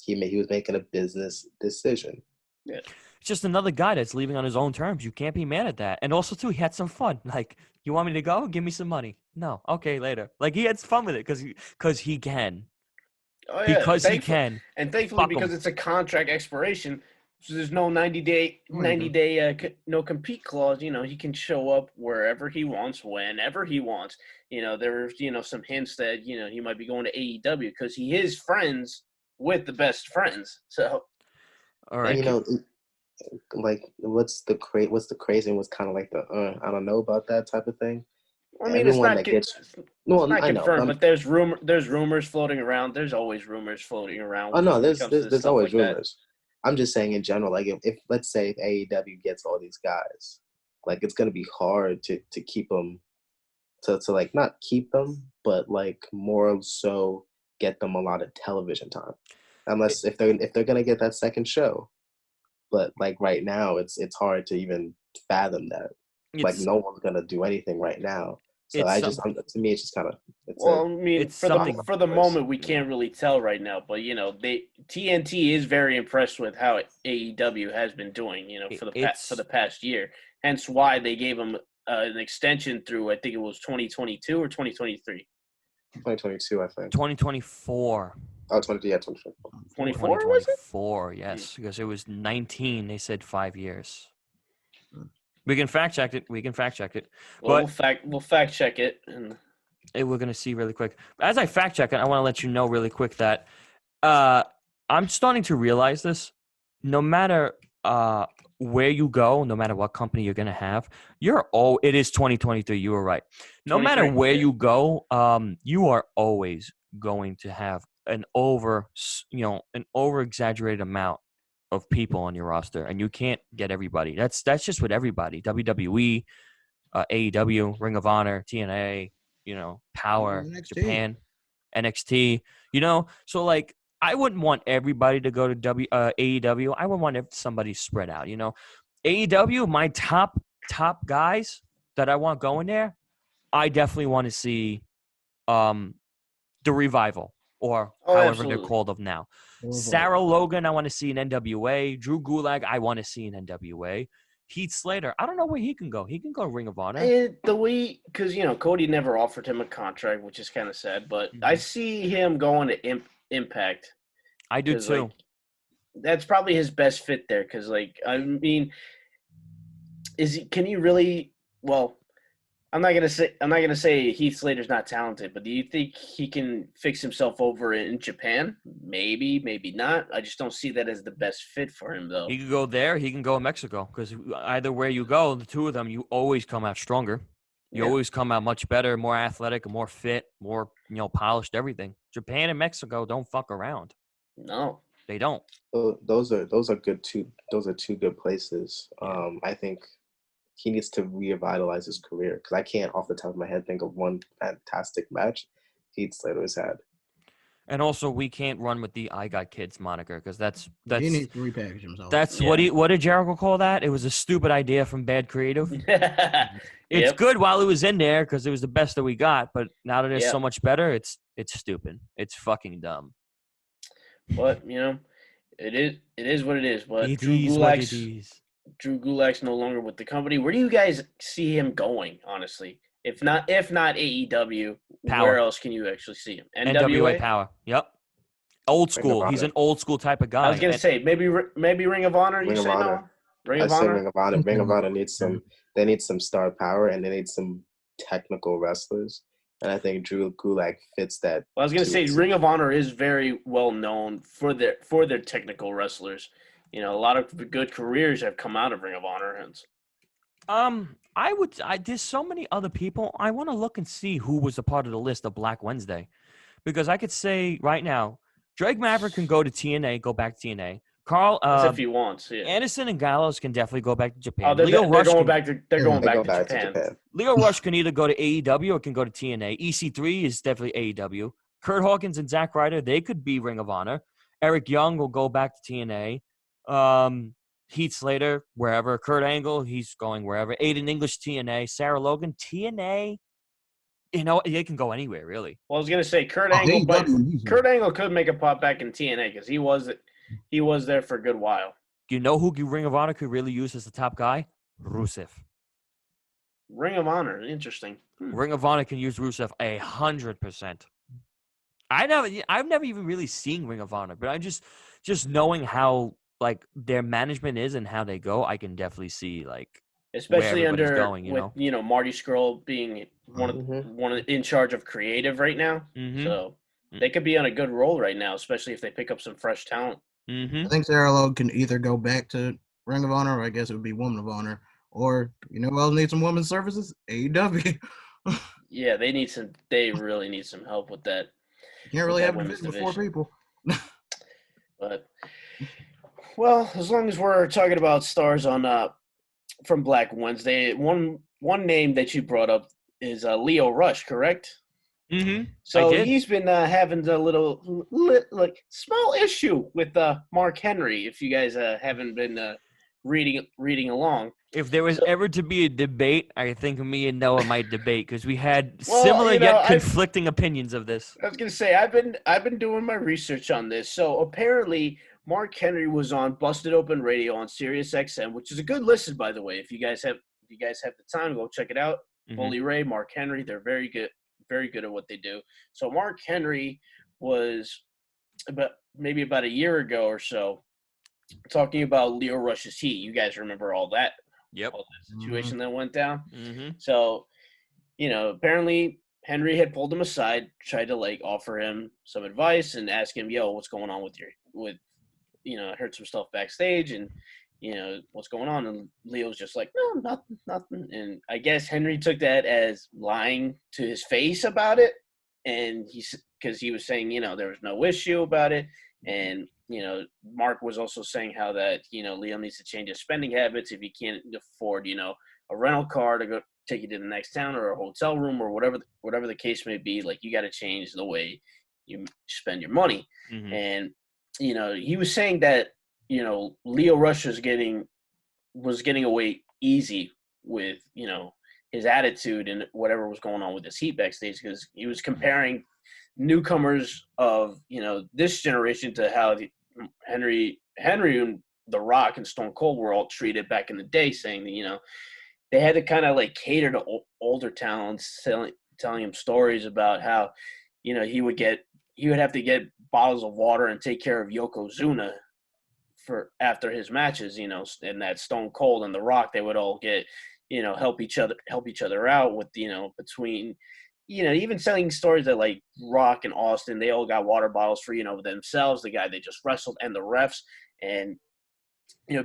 He was making a business decision. Yeah. It's just another guy that's leaving on his own terms. You can't be mad at that. And also, too, he had some fun. Like, you want me to go? Give me some money. No. Okay, later. Like, he had fun with it because he can. Oh, yeah. Because he can. And thankfully, Fuck because 'em. it's a contract expiration, so there's no 90-day no compete clause. He can show up wherever he wants, whenever he wants. There's some hints that he might be going to AEW because he is friends with the best friends. So, All right. And like, what's the crazy and what's kind of like the I don't know about that type of thing. I mean, Everyone it's not I know, confirmed, but there's rumors floating around. There's always rumors floating around. Oh no, when it comes to there's stuff always like that. rumors. I'm just saying in general, like if let's say if AEW gets all these guys, like it's gonna be hard to keep them, to like not keep them, but like more so get them a lot of television time, unless if they're gonna get that second show. But like right now, it's hard to even fathom that. Like no one's gonna do anything right now. So to me, it's just kind of. Well, I mean, it's for something- the moment, we can't really tell right now. But TNT is very impressed with how AEW has been doing. For the past year. Hence why they gave them an extension through, I think it was 2022 or 2023. 2022, I think. 2024. Oh, 2024. 24 was it? 2024, yes, because it was 19. They said 5 years. We can fact check it. Well, we'll fact check it. And we're gonna see really quick. As I fact check it, I want to let you know really quick that I'm starting to realize this. No matter where you go, no matter what company you're gonna have, it is 2023. You were right. No matter where you go, you are always going to have an over exaggerated amount of people on your roster, and you can't get everybody. That's just with everybody. WWE, AEW, Ring of Honor, TNA, Power, NXT. Japan, NXT. So like I wouldn't want everybody to go to AEW. I would want somebody spread out. AEW, my top guys that I want going there, I definitely want to see the Revival, or however absolutely. they're called of now. Sarah Logan, I want to see in NWA. Drew Gulak, I want to see in NWA. Heath Slater, I don't know where he can go. He can go Ring of Honor. Because Cody never offered him a contract, which is kind of sad. But I see him going to Impact. I do too. Like, that's probably his best fit there. Because I mean, can he really? Well, I'm not gonna say Heath Slater's not talented, but do you think he can fix himself over in Japan? Maybe, maybe not. I just don't see that as the best fit for him, though. He could go there. He can go in Mexico, because either where you go, the two of them, you always come out stronger. You always come out much better, more athletic, more fit, more polished. Everything. Japan and Mexico don't fuck around. No, they don't. Those are good two. Those are two good places. Yeah. I think he needs to revitalize his career, because I can't off the top of my head think of one fantastic match Heath Slater has had. And also, we can't run with the "I got kids" moniker because He needs to repackage himself. that's Yeah. what did Jericho call that? It was a stupid idea from bad creative. It's Yep. good while it was in there because it was the best that we got, but now that it's Yep. so much better, it's stupid. It's fucking dumb. But it is what it is. But It is what it is. Drew Gulak's no longer with the company. Where do you guys see him going? Honestly, if not AEW, Power. where else can you actually see him? NWA Power. Yep. Old Ring of school. He's Honor. an old school type of guy. I was gonna say maybe Ring of Honor. Ring You of say no? Honor. Ring I of say Honor. Ring of Honor. Ring of Honor needs some. They need some star power and they need some technical wrestlers. And I think Drew Gulak fits that. Well, I was gonna say to- Ring of Honor is very well known for their technical wrestlers. A lot of good careers have come out of Ring of Honor. There's so many other people. I want to look and see who was a part of the list of Black Wednesday, because I could say right now, Drake Maverick can go to TNA, go back to TNA. Carl, If he wants, yeah. Anderson and Gallows can definitely go back to Japan. Oh, they're going back to Japan. Leo Rush can either go to AEW or can go to TNA. EC3 is definitely AEW. Kurt Hawkins and Zack Ryder, they could be Ring of Honor. Eric Young will go back to TNA. Heath Slater, wherever. Kurt Angle, he's going wherever. Aiden English, TNA. Sarah Logan, TNA. They can go anywhere, really. Well, I was gonna say Kurt Angle, but Kurt Angle could make a pop back in TNA because he was there for a good while. You know who Ring of Honor could really use as the top guy? Rusev. Ring of Honor, interesting. Ring of Honor can use Rusev 100%. I've never even really seen Ring of Honor, but I'm just knowing how like their management is and how they go, I can definitely see like especially where under going, with Marty Scurll being one in charge of creative right now. Mm-hmm. So they could be on a good roll right now, especially if they pick up some fresh talent. Mm-hmm. I think Sarah Logan can either go back to Ring of Honor, or I guess it would be Woman of Honor, or who else needs some women's services? AEW. Yeah, they really need some help with that. You can't really have a division with 4 people. But well, as long as we're talking about stars on from Black Wednesday, one name that you brought up is Leo Rush, correct? Mm-hmm. So he's been having a little small issue with Mark Henry. If you guys haven't been reading along, if there was ever to be a debate, I think me and Noah might debate because we had similar yet conflicting opinions of this. I was gonna say I've been doing my research on this. So apparently Mark Henry was on Busted Open Radio on Sirius XM, which is a good listen, by the way. If you guys have the time, go check it out. Mm-hmm. Bully Ray, Mark Henry, they're very good at what they do. So Mark Henry was maybe about a year ago or so talking about Leo Rush's heat. You guys remember all that? Yep. All that situation that went down. Mm-hmm. So, apparently Henry had pulled him aside, tried to offer him some advice and ask him, "Yo, what's going on I heard some stuff backstage and what's going on?" And Leo's just like, "No, nothing." And I guess Henry took that as lying to his face about it, and because he was saying there was no issue about it, and Mark was also saying how that Leo needs to change his spending habits if he can't afford a rental car to go take you to the next town or a hotel room or whatever the case may be. Like, you got to change the way you spend your money. Mm-hmm. And he was saying that Leo Rush was getting away easy with his attitude and whatever was going on with his heat backstage, because he was comparing newcomers of this generation to how Henry and The Rock and Stone Cold were all treated back in the day, saying that they had to kind of cater to older talents, telling him stories about how he would have to get bottles of water and take care of Yokozuna for after his matches, and that Stone Cold and The Rock, they would all get help each other out with between even selling stories that Rock and Austin, they all got water bottles for themselves, the guy they just wrestled, and the refs, and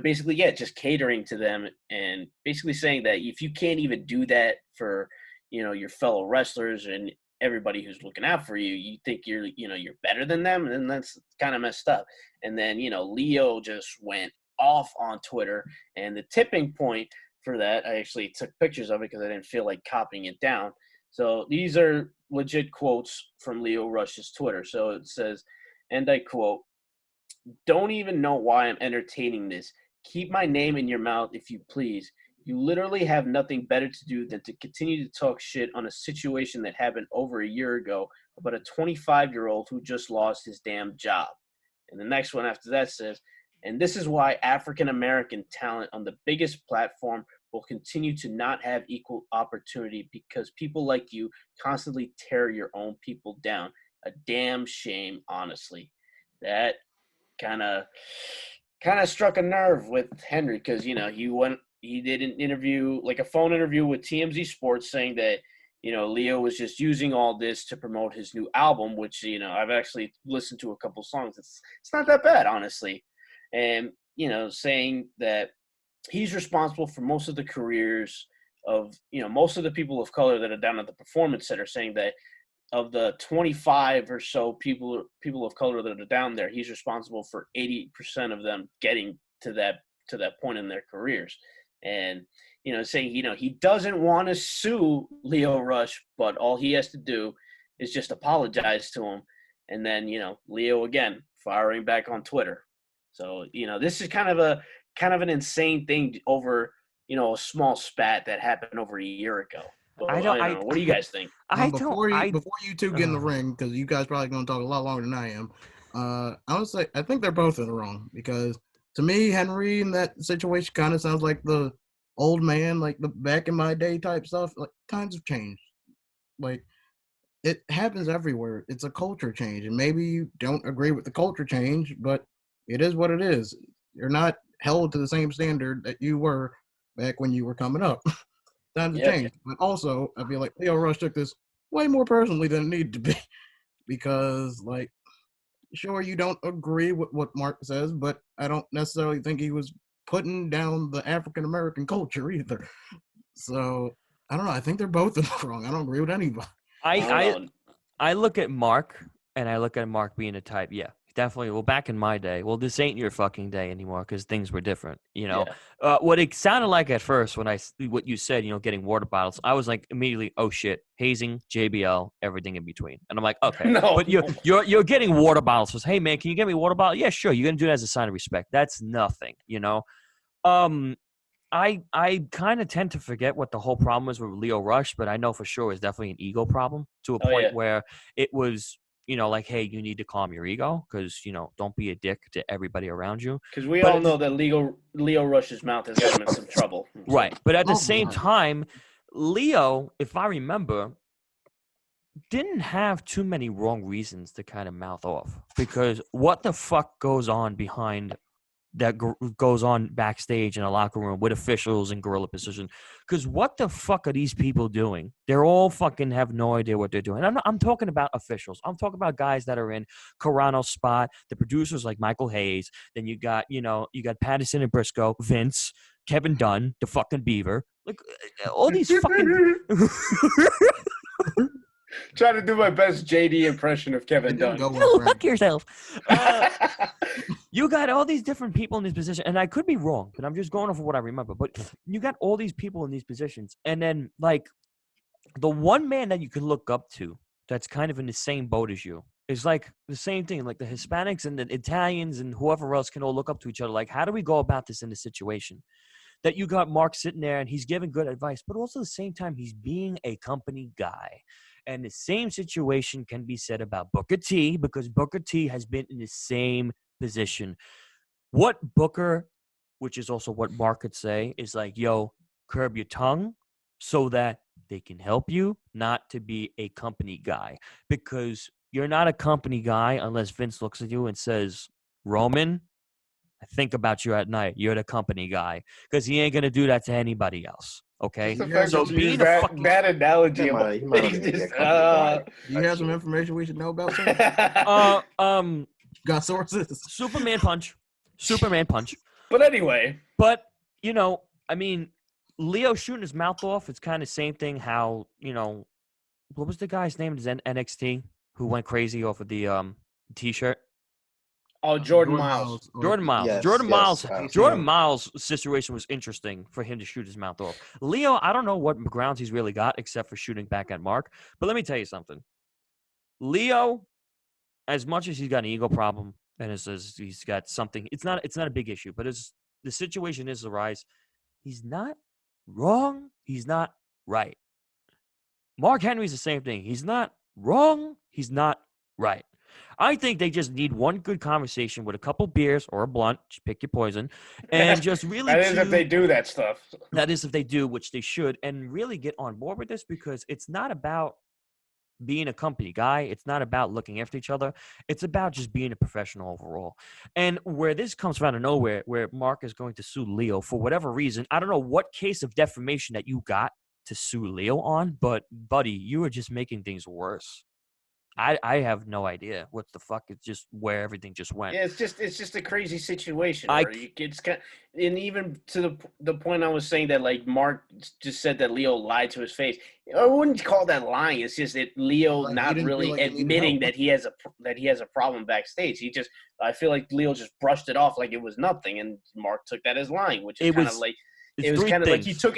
basically just catering to them, and basically saying that if you can't even do that for your fellow wrestlers and everybody who's looking out for you, you think you're better than them, and that's kind of messed up. And then Leo just went off on Twitter, and the tipping point for that, I actually took pictures of it because I didn't feel like copying it down. So these are legit quotes from Lio Rush's Twitter. So it says, and I quote, "Don't even know why I'm entertaining this. Keep my name in your mouth if you please. You literally have nothing better to do than to continue to talk shit on a situation that happened over a year ago about a 25-year-old who just lost his damn job." And the next one after that says, "And this is why African American talent on the biggest platform will continue to not have equal opportunity because people like you constantly tear your own people down. A damn shame, honestly." That kind of struck a nerve with Henry because he did an interview, like a phone interview with TMZ Sports, saying that Leo was just using all this to promote his new album, which I've actually listened to a couple songs. It's not that bad, honestly, and saying that he's responsible for most of the careers of most of the people of color that are down at the Performance Center, saying that of the 25 or so people of color that are down there, he's responsible for 80% of them getting to that point in their careers. And saying he doesn't want to sue Lio Rush, but all he has to do is just apologize to him, and then Leo again firing back on Twitter. So this is kind of an insane thing over a small spat that happened over a year ago. But I don't know. What do you guys think? Before you two get in the ring, because you guys probably going to talk a lot longer than I am, I would say I think they're both in the wrong, because to me, Henry in that situation kind of sounds like the old man, like the back in my day type stuff. Like, times have changed. Like, it happens everywhere. It's a culture change, and maybe you don't agree with the culture change, but it is what it is. You're not held to the same standard that you were back when you were coming up. Times have changed. But also, I feel like Lio Rush took this way more personally than it needed to be, because, like, sure, you don't agree with what Mark says, but I don't necessarily think he was putting down the African American culture either. So I don't know. I think they're both in the wrong. I don't agree with anybody. I look at Mark, and I look at Mark being a type. Yeah, definitely. Well, back in my day, well, this ain't your fucking day anymore because things were different. What it sounded like at first when what you said, getting water bottles, I was like immediately, oh shit, hazing, JBL, everything in between, and I'm like, okay, No. But you're getting water bottles. Says, hey man, can you get me a water bottle? Yeah, sure. You're gonna do it as a sign of respect. That's nothing, I kind of tend to forget what the whole problem was with Lio Rush, but I know for sure it's definitely an ego problem to a point where it was, like, hey, you need to calm your ego because, don't be a dick to everybody around you. Because we all know that Lio Rush's mouth has gotten in some trouble. Right. But at the same time, Leo, if I remember, didn't have too many wrong reasons to kind of mouth off, because what the fuck goes on behind that goes on backstage in a locker room with officials in gorilla position? Because what the fuck are these people doing? They're all fucking have no idea what they're doing. I'm talking about officials. I'm talking about guys that are in Carano's spot, the producers like Michael Hayes. Then you got Patterson and Briscoe, Vince, Kevin Dunn, the fucking Beaver. Like, all these fucking... Trying to do my best JD impression of Kevin Dunn. Go fuck yourself. You got all these different people in this position, and I could be wrong, but I'm just going off of what I remember. But you got all these people in these positions, and then, like, the one man that you can look up to that's kind of in the same boat as you is like the same thing. Like, the Hispanics and the Italians and whoever else can all look up to each other. Like, how do we go about this in this situation? That you got Mark sitting there and he's giving good advice, but also at the same time, he's being a company guy. And the same situation can be said about Booker T, because Booker T has been in the same position. What Booker, which is also what Mark could say, is like, yo, curb your tongue so that they can help you, not to be a company guy. Because you're not a company guy unless Vince looks at you and says, Roman, I think about you at night. You're the company guy. Because he ain't going to do that to anybody else. Okay? So being a fucking bad analogy. He might not be a company guy. Do you have some information we should know about, sir? Got sources. Superman punch. But anyway. But, I mean, Leo shooting his mouth off, it's kind of same thing how, what was the guy's name in NXT who went crazy off of the T-shirt? Oh, Jordan Miles. Jordan Miles. Yes, Jordan yes. Miles. Jordan Miles' situation was interesting for him to shoot his mouth off. Leo, I don't know what grounds he's really got except for shooting back at Mark. But let me tell you something. Leo, as much as he's got an ego problem and he's got something, it's not a big issue. But as the situation is arise, he's not wrong. He's not right. Mark Henry's the same thing. He's not wrong. He's not right. I think they just need one good conversation with a couple beers or a blunt, just pick your poison, and just really That is if they do that stuff. That is if they do, which they should, and really get on board with this because it's not about being a company guy. It's not about looking after each other. It's about just being a professional overall. And where this comes from out of nowhere, where Mark is going to sue Leo for whatever reason, I don't know what case of defamation that you got to sue Leo on, but buddy, you are just making things worse. I have no idea what the fuck. It's just where everything just went. Yeah, it's just a crazy situation. It's kind of, and even to the point I was saying that like Mark just said that Leo lied to his face. I wouldn't call that lying. It's just that Leo not really admitting that he has a problem backstage. I feel like Leo just brushed it off like it was nothing, and Mark took that as lying, which is kind of like. It was kind of like he took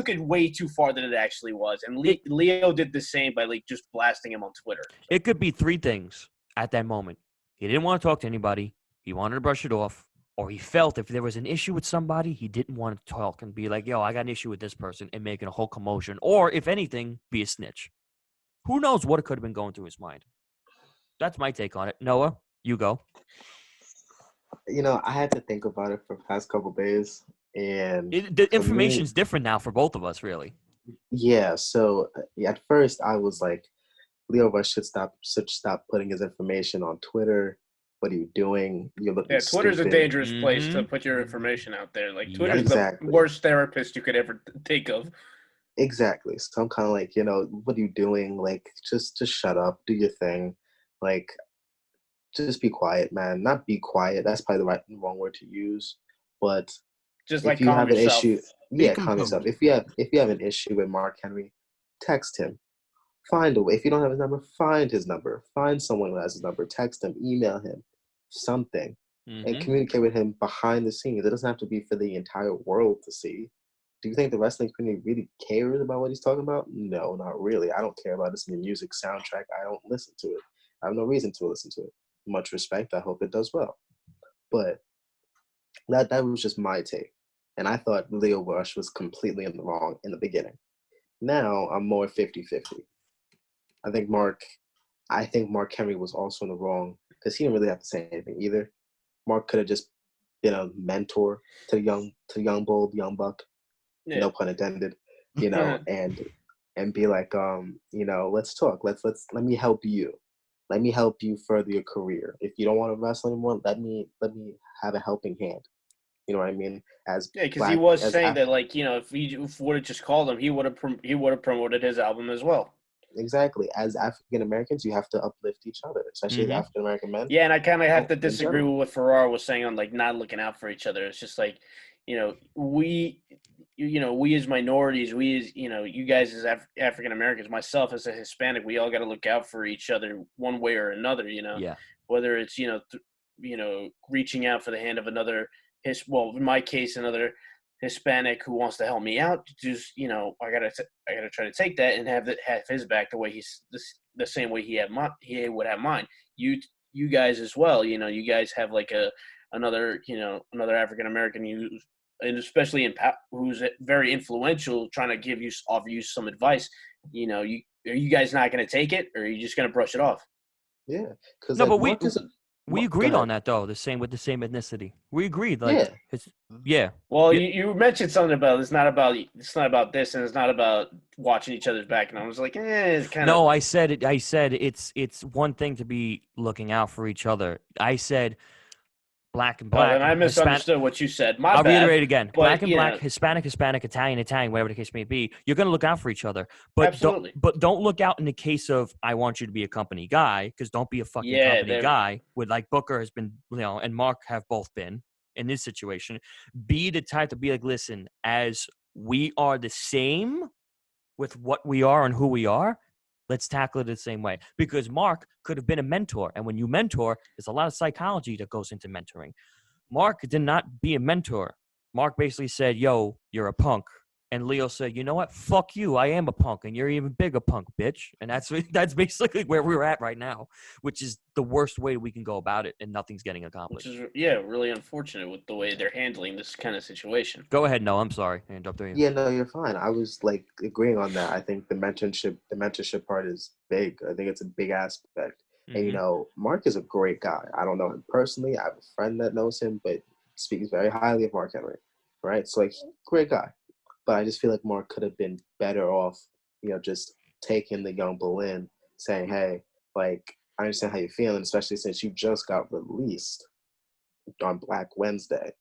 it way too far than it actually was. And Leo did the same by like just blasting him on Twitter. It could be three things at that moment. He didn't want to talk to anybody. He wanted to brush it off. Or he felt if there was an issue with somebody, he didn't want to talk and be like, yo, I got an issue with this person and making a whole commotion. Or if anything, be a snitch. Who knows what could have been going through his mind. That's my take on it. Noah, you go. I had to think about it for the past couple of days. And the information's different now for both of us, really. Yeah. So at first I was like, Leo Rush should stop putting his information on Twitter. What are you doing? You're looking Twitter's stupid. a dangerous place to put your information out there. Like Twitter's exactly. the worst therapist you could ever think of. Exactly. So I'm kind of like, what are you doing? Like, just shut up, do your thing. Like, just be quiet, man. Not be quiet. That's probably the wrong word to use. But just if like you have an yourself. issue, calm yourself. If you have an issue with Mark Henry, text him. Find a way. If you don't have his number, find his number. Find someone who has his number. Text him. Email him. Something. And communicate with him behind the scenes. It doesn't have to be for the entire world to see. Do you think the wrestling community really cares about what he's talking about? No, not really. I don't care about this music soundtrack. I don't listen to it. I have no reason to listen to it. Much respect. I hope it does well. But that was just my take. And I thought Leo Rush was completely in the wrong in the beginning. Now I'm more 50-50. I think Mark Henry was also in the wrong because he didn't really have to say anything either. Mark could have just been a mentor to young bull, young buck, no pun intended, and be like, let's talk. Let me help you. Let me help you further your career. If you don't want to wrestle anymore, let me have a helping hand. You know what I mean? Because he was saying that, like, if he would have just called him, he would have promoted his album as well. Exactly. As African Americans, you have to uplift each other, especially as African American men. Yeah, and I kind of have to disagree with what Ferrara was saying on like not looking out for each other. It's just like, we as minorities, we as you guys as African Americans, myself as a Hispanic, we all got to look out for each other one way or another. Yeah. Whether it's reaching out for the hand of another. In my case, another Hispanic who wants to help me out. Just I gotta try to take that and have his back the way the same way he would have mine. You guys as well. You guys have like another African American and especially who's very influential, trying to offer you some advice. Are you guys not going to take it, or are you just going to brush it off? Yeah, because no, but we agreed on that though. The same ethnicity. We agreed. Like, yeah. Well, you mentioned something about it's not about this, and it's not about watching each other's back. And I was like, it's kind of. No, I said it. I said it's one thing to be looking out for each other. I said black and black. And I misunderstood what you said. I'll reiterate again. Black and black, Hispanic, Italian, whatever the case may be. You're going to look out for each other. But absolutely. Don't look out in the case of I want you to be a company guy, because don't be a fucking company guy. With like Booker has been, and Mark have both been in this situation. Be the type to be like, listen, as we are the same with what we are and who we are, Let's tackle it the same way. Because Mark could have been a mentor. And when you mentor, there's a lot of psychology that goes into mentoring. Mark did not be a mentor. Mark basically said, yo, you're a punk. And Leo said, you know what? Fuck you. I am a punk, and you're even bigger punk, bitch. And that's basically where we're at right now, which is the worst way we can go about it, and nothing's getting accomplished. Which is, really unfortunate with the way they're handling this kind of situation. Go ahead, no, I'm sorry. I interrupted you. Yeah, no, you're fine. I was like agreeing on that. I think the mentorship part is big. I think it's a big aspect. Mm-hmm. And Mark is a great guy. I don't know him personally. I have a friend that knows him, but speaks very highly of Mark Henry. Right? So great guy. But I just feel like Mark could have been better off, just taking the young bull in, saying, hey, like, I understand how you're feeling, especially since you just got released on Black Wednesday.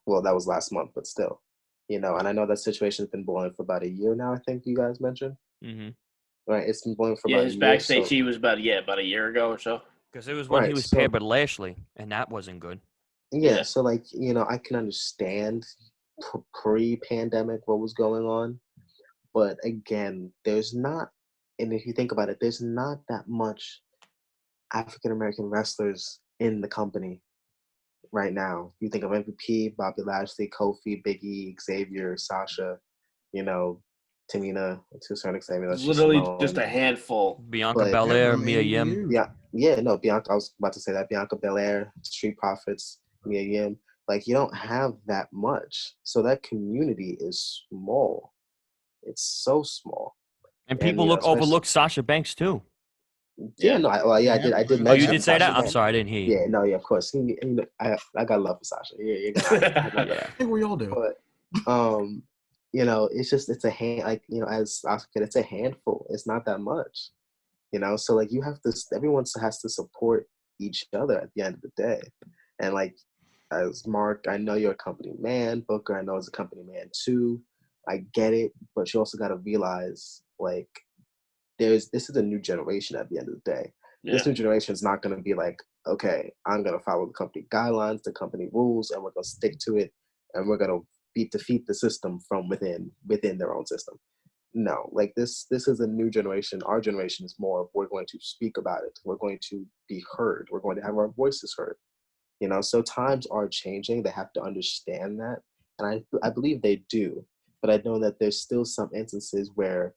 Well, that was last month, but still, and I know that situation's been boiling for about a year now, I think you guys mentioned. Mm-hmm. Right, it's been boiling for about a year. His backstage heat was about a year ago or so. Because it was when he was paired with Lashley, and that wasn't good. Yeah, so, I can understand pre-pandemic what was going on, but again, there's not, and if you think about it, there's not that much African-American wrestlers in the company right now. You think of MVP, Bobby Lashley, Kofi, Big E, Xavier, Sasha, Tamina, to a certain extent. It's literally just a handful. Bianca Belair, Mia Yim. Bianca, I was about to say that. Bianca Belair, Street Profits, Mia Yim. Like, you don't have that much. So that community is small. It's so small. And people overlook Sasha Banks, too. Yeah, no, I did mention. Oh, you did say Sasha that? Banks. I'm sorry, I didn't hear you. Yeah, no, yeah, of course. I got love for Sasha. I think we all do. But, it's a hand, as Oscar said, it's a handful. It's not that much, So you have to. Everyone has to support each other at the end of the day, and as Mark, I know you're a company man. Booker, I know is a company man too. I get it, but you also got to realize this is a new generation at the end of the day. Yeah. This new generation is not going to be like, okay, I'm going to follow the company guidelines, the company rules, and we're going to stick to it, and we're going to defeat the system from within their own system. No, this is a new generation. Our generation is more of, we're going to speak about it. We're going to be heard. We're going to have our voices heard. So times are changing. They have to understand that, and I believe they do. But I know that there's still some instances where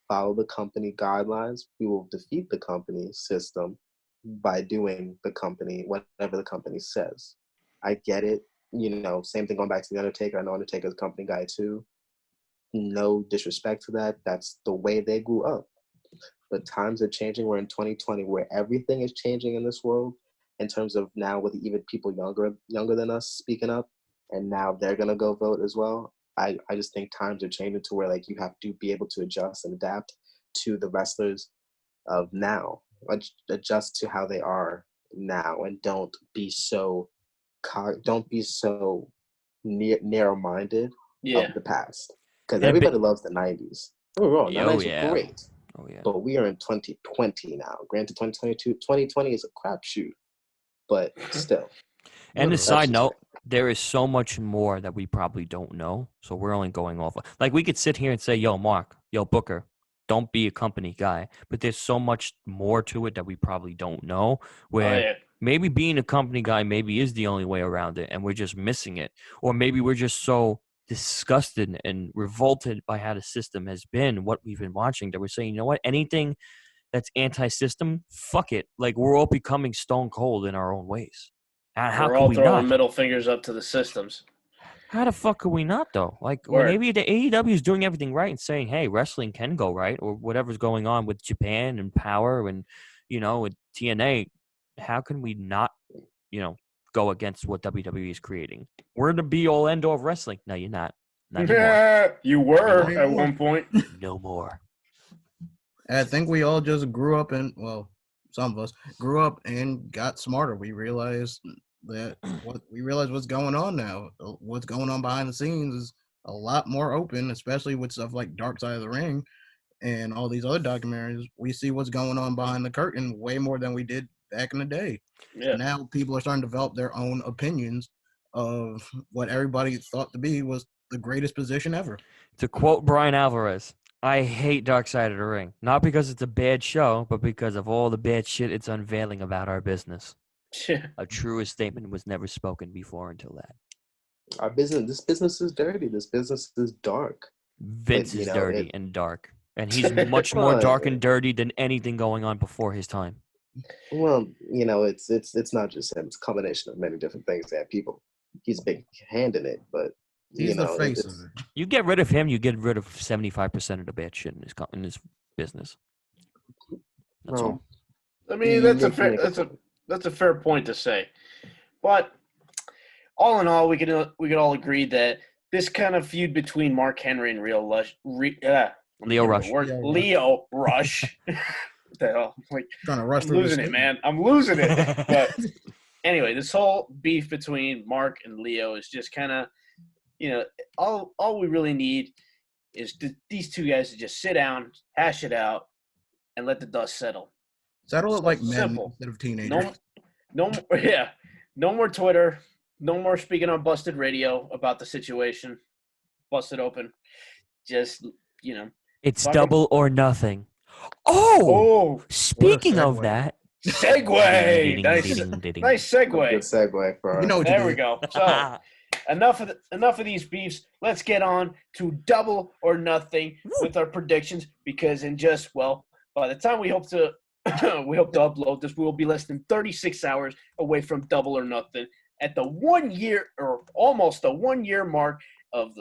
follow the company guidelines, we will defeat the company system by doing whatever the company says. I get it. Same thing going back to the Undertaker. I know Undertaker's a company guy too. No disrespect to that. That's the way they grew up. But times are changing. We're in 2020 where everything is changing in this world in terms of now with even people younger than us speaking up, and now they're going to go vote as well. I just think times are changing to where you have to be able to adjust and adapt to the wrestlers of now, adjust to how they are now, and don't be so narrow-minded of the past, because everybody loves the 90s. Oh, the 90s were great. Oh, yeah. But we are in 2020 now. Granted, 2020 is a crapshoot, but still. And a side note, there is so much more that we probably don't know. So we're only going off. We could sit here and say, yo, Mark, yo, Booker, don't be a company guy. But there's so much more to it that we probably don't know, where maybe being a company guy maybe is the only way around it, and we're just missing it. Or maybe we're just so disgusted and revolted by how the system has been, what we've been watching, that we're saying, you know what, anything that's anti-system, fuck it. We're all becoming stone cold in our own ways. How we're all we throwing not? Middle fingers up to the systems. How the fuck could we not, though? Maybe the AEW is doing everything right and saying, hey, wrestling can go right, or whatever's going on with Japan and Power and, with TNA. How can we not, go against what WWE is creating? We're the be-all, end-all of wrestling. No, you're not. Not anymore. You were at one point. No more. I think we all just grew up some of us grew up and got smarter. We realized what's going on now. What's going on behind the scenes is a lot more open, especially with stuff like Dark Side of the Ring and all these other documentaries. We see what's going on behind the curtain way more than we did back in the day. Yeah. Now people are starting to develop their own opinions of what everybody thought to be was the greatest position ever. To quote Brian Alvarez, I hate Dark Side of the Ring. Not because it's a bad show, but because of all the bad shit it's unveiling about our business. A truer statement was never spoken before until that. This business is dirty. This business is dark. Vince is dirty and dark. And he's much more Well, dark and dirty than anything going on before his time. well, it's not just him. It's a combination of many different things that people. He's a big hand in it, but He's the face of it. You get rid of him, you get rid of 75% of the bad shit in his business. That's all. I mean, that's a fair point to say, but all in all, we could all agree that this kind of feud between Mark Henry and Leo Rush. Leo Rush. What the hell? Like, Trying to rush I'm losing it, man. I'm losing it. But anyway, this whole beef between Mark and Leo is just kind of, all we really need is these two guys to just sit down, hash it out, and let the dust settle. Settle it like men simple. instead of teenagers. No more Twitter. No more speaking on Busted Radio about the situation. Busted Open. Just, It's double or nothing. Oh, speaking of that. Segue. Nice segue. Good segue for there we go. So enough of these beefs. Let's get on to Double or Nothing with our predictions, because by the time we hope to upload this, we will be less than 36 hours away from Double or Nothing at the 1 year or almost the 1 year mark of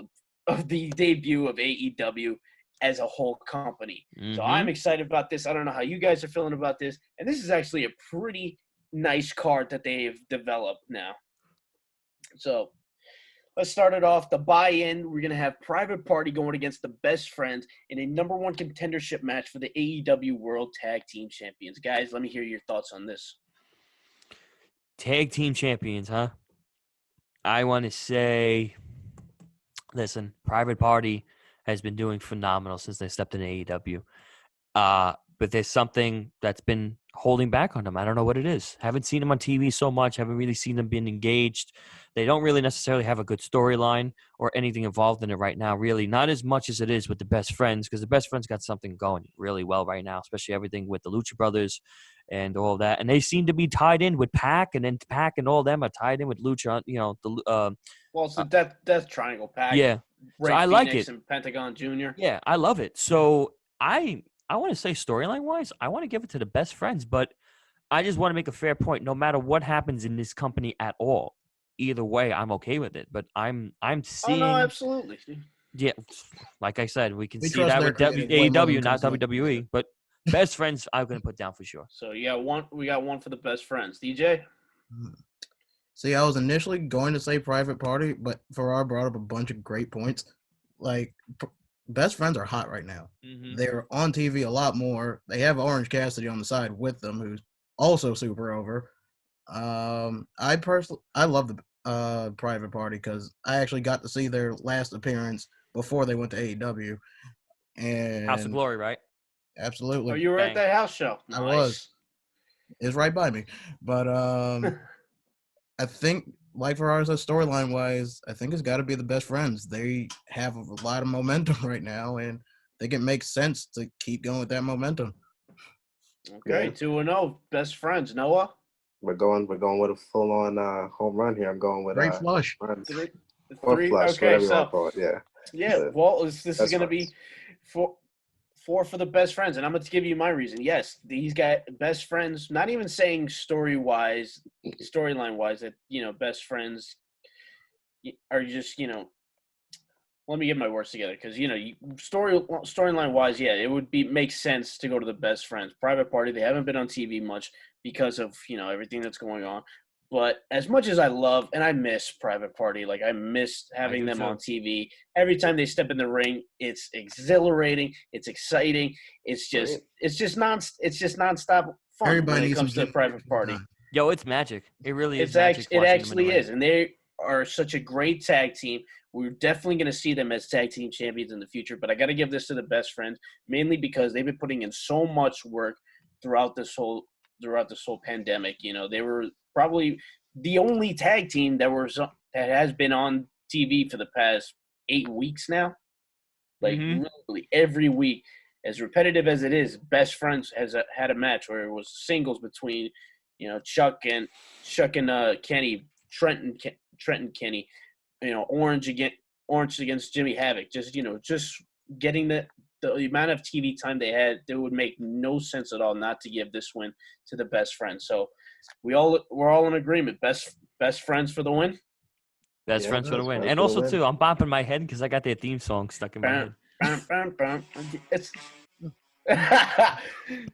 the debut of AEW as a whole company. Mm-hmm. So I'm excited about this. I don't know how you guys are feeling about this. And this is actually a pretty nice card that they've developed now. So let's start it off. The buy-in, we're going to have Private Party going against the Best Friends in a number one contendership match for the AEW World Tag Team Champions. Guys, let me hear your thoughts on this. Tag Team Champions, huh? I want to say, listen, Private Party has been doing phenomenal since they stepped in AEW. But there's something that's been holding back on them. I don't know what it is. Haven't seen them on TV so much. Haven't really seen them being engaged. They don't really necessarily have a good storyline or anything involved in it right now, really. Not as much as it is with the Best Friends, because the Best Friends got something going really well right now, especially everything with the Lucha Brothers and all that. And they seem to be tied in with Pac, and then Pac and all them are tied in with Lucha. It's the Death Triangle, Pac. Yeah. Ray so I Phoenix like it. And Pentagon Jr. Yeah, I love it. So I want to say storyline-wise, I want to give it to the Best Friends, but I just want to make a fair point. No matter what happens in this company at all, either way, I'm okay with it. But I'm seeing. Oh no, absolutely. Yeah, like I said, we can see that with AEW, not WWE. But Best Friends, I'm going to put down for sure. So we got one for the Best Friends. DJ. See, I was initially going to say Private Party, but Farrar brought up a bunch of great points. Like, Best Friends are hot right now. Mm-hmm. They're on TV a lot more. They have Orange Cassidy on the side with them, who's also super over. I love the Private Party because I actually got to see their last appearance before they went to AEW. And House of Glory, right? Absolutely. Oh, you were at that house show. Nice. I was. It's right by me. But I think, like for ours, storyline-wise, I think it's got to be the Best Friends. They have a lot of momentum right now, and I think it makes sense to keep going with that momentum. Okay, 2-0, Best Friends. Noah? We're going with a full-on home run here. I'm going with great flush. Three. Flush, okay, so yeah. Well, this is going to be four for the Best Friends, and I'm going to give you my reason. Yes, these guys, Best Friends. Not even saying storyline wise, that Best Friends are just Let me get my words together, because storyline wise, yeah, it would make sense to go to the Best Friends. Private Party, they haven't been on TV much because of everything that's going on. But as much as I love and I miss Private Party, like I miss having them on TV. Every time they step in the ring, it's exhilarating, it's exciting, it's just nonstop fun. Everybody when it comes to Private Party. Yo, it's magic. It really is. It actually is, and they are such a great tag team. We're definitely going to see them as tag team champions in the future. But I got to give this to the Best Friends, mainly because they've been putting in so much work throughout this whole pandemic. They were probably the only tag team that has been on TV for the past 8 weeks now. Like Mhm. literally every week, as repetitive as it is, Best Friends has had a match where it was singles between, Chuck and Kenny, Trent and Kenny, Orange against Jimmy Havoc. Just getting the amount of TV time they had, it would make no sense at all not to give this win to the Best Friends. So we're all in agreement. Best Friends for the win. Best Yeah, friends for the Best win. Friends And for the also, win. too, I'm bopping my head because I got their theme song stuck in my head. Bam, bam, bam, bam. It's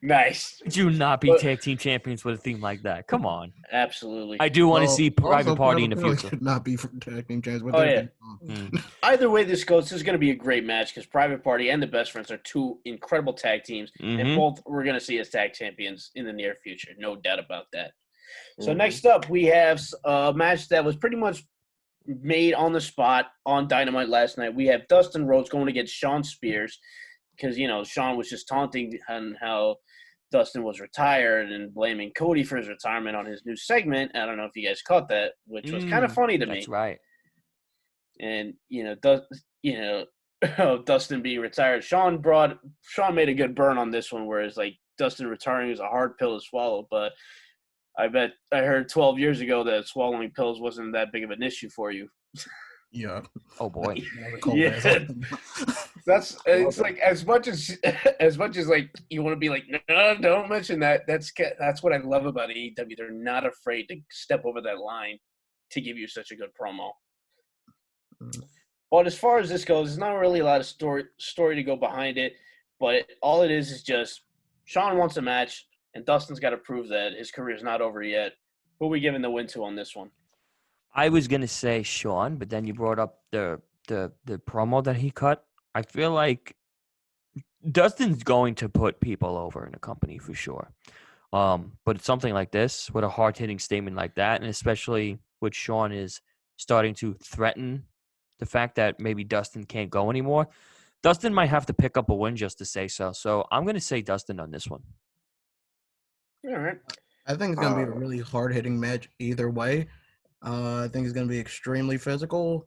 nice. Could you not be But- tag team champions with a theme like that? Come on. Absolutely. I do want to Well, see Private also, Party in the Private Party future. should not be for tag team champions with Oh, their yeah. theme song. Either way this goes, this is going to be a great match because Private Party and the Best Friends are two incredible tag teams, and Mhm. both we're going to see as tag champions in the near future. No doubt about that. So Mhm. next up, we have a match that was pretty much made on the spot on Dynamite last night. We have Dustin Rhodes going against Shawn Spears because, Shawn was just taunting on how Dustin was retired and blaming Cody for his retirement on his new segment. I don't know if you guys caught that, which was kind of funny to me. That's right. And Dustin being retired, Sean made a good burn on this one, whereas like Dustin retiring is a hard pill to swallow. But I bet I heard 12 years ago that swallowing pills wasn't that big of an issue for you. Yeah. Oh, boy. Yeah. It's like as much as like you want to be like, no, don't mention that. That's what I love about AEW. They're not afraid to step over that line to give you such a good promo. But as far as this goes, there's not really a lot of story to go behind it. But all it is just Shawn wants a match, and Dustin's got to prove that his career's not over yet. Who are we giving the win to on this one? I was going to say Shawn, but then you brought up the promo that he cut. I feel like Dustin's going to put people over in the company for sure. But it's something like this, with a hard-hitting statement like that, and especially with Shawn is starting to threaten the fact that maybe Dustin can't go anymore, Dustin might have to pick up a win just to say so. So I'm going to say Dustin on this one. All right. I think it's going to be a really hard-hitting match either way. I think it's going to be extremely physical.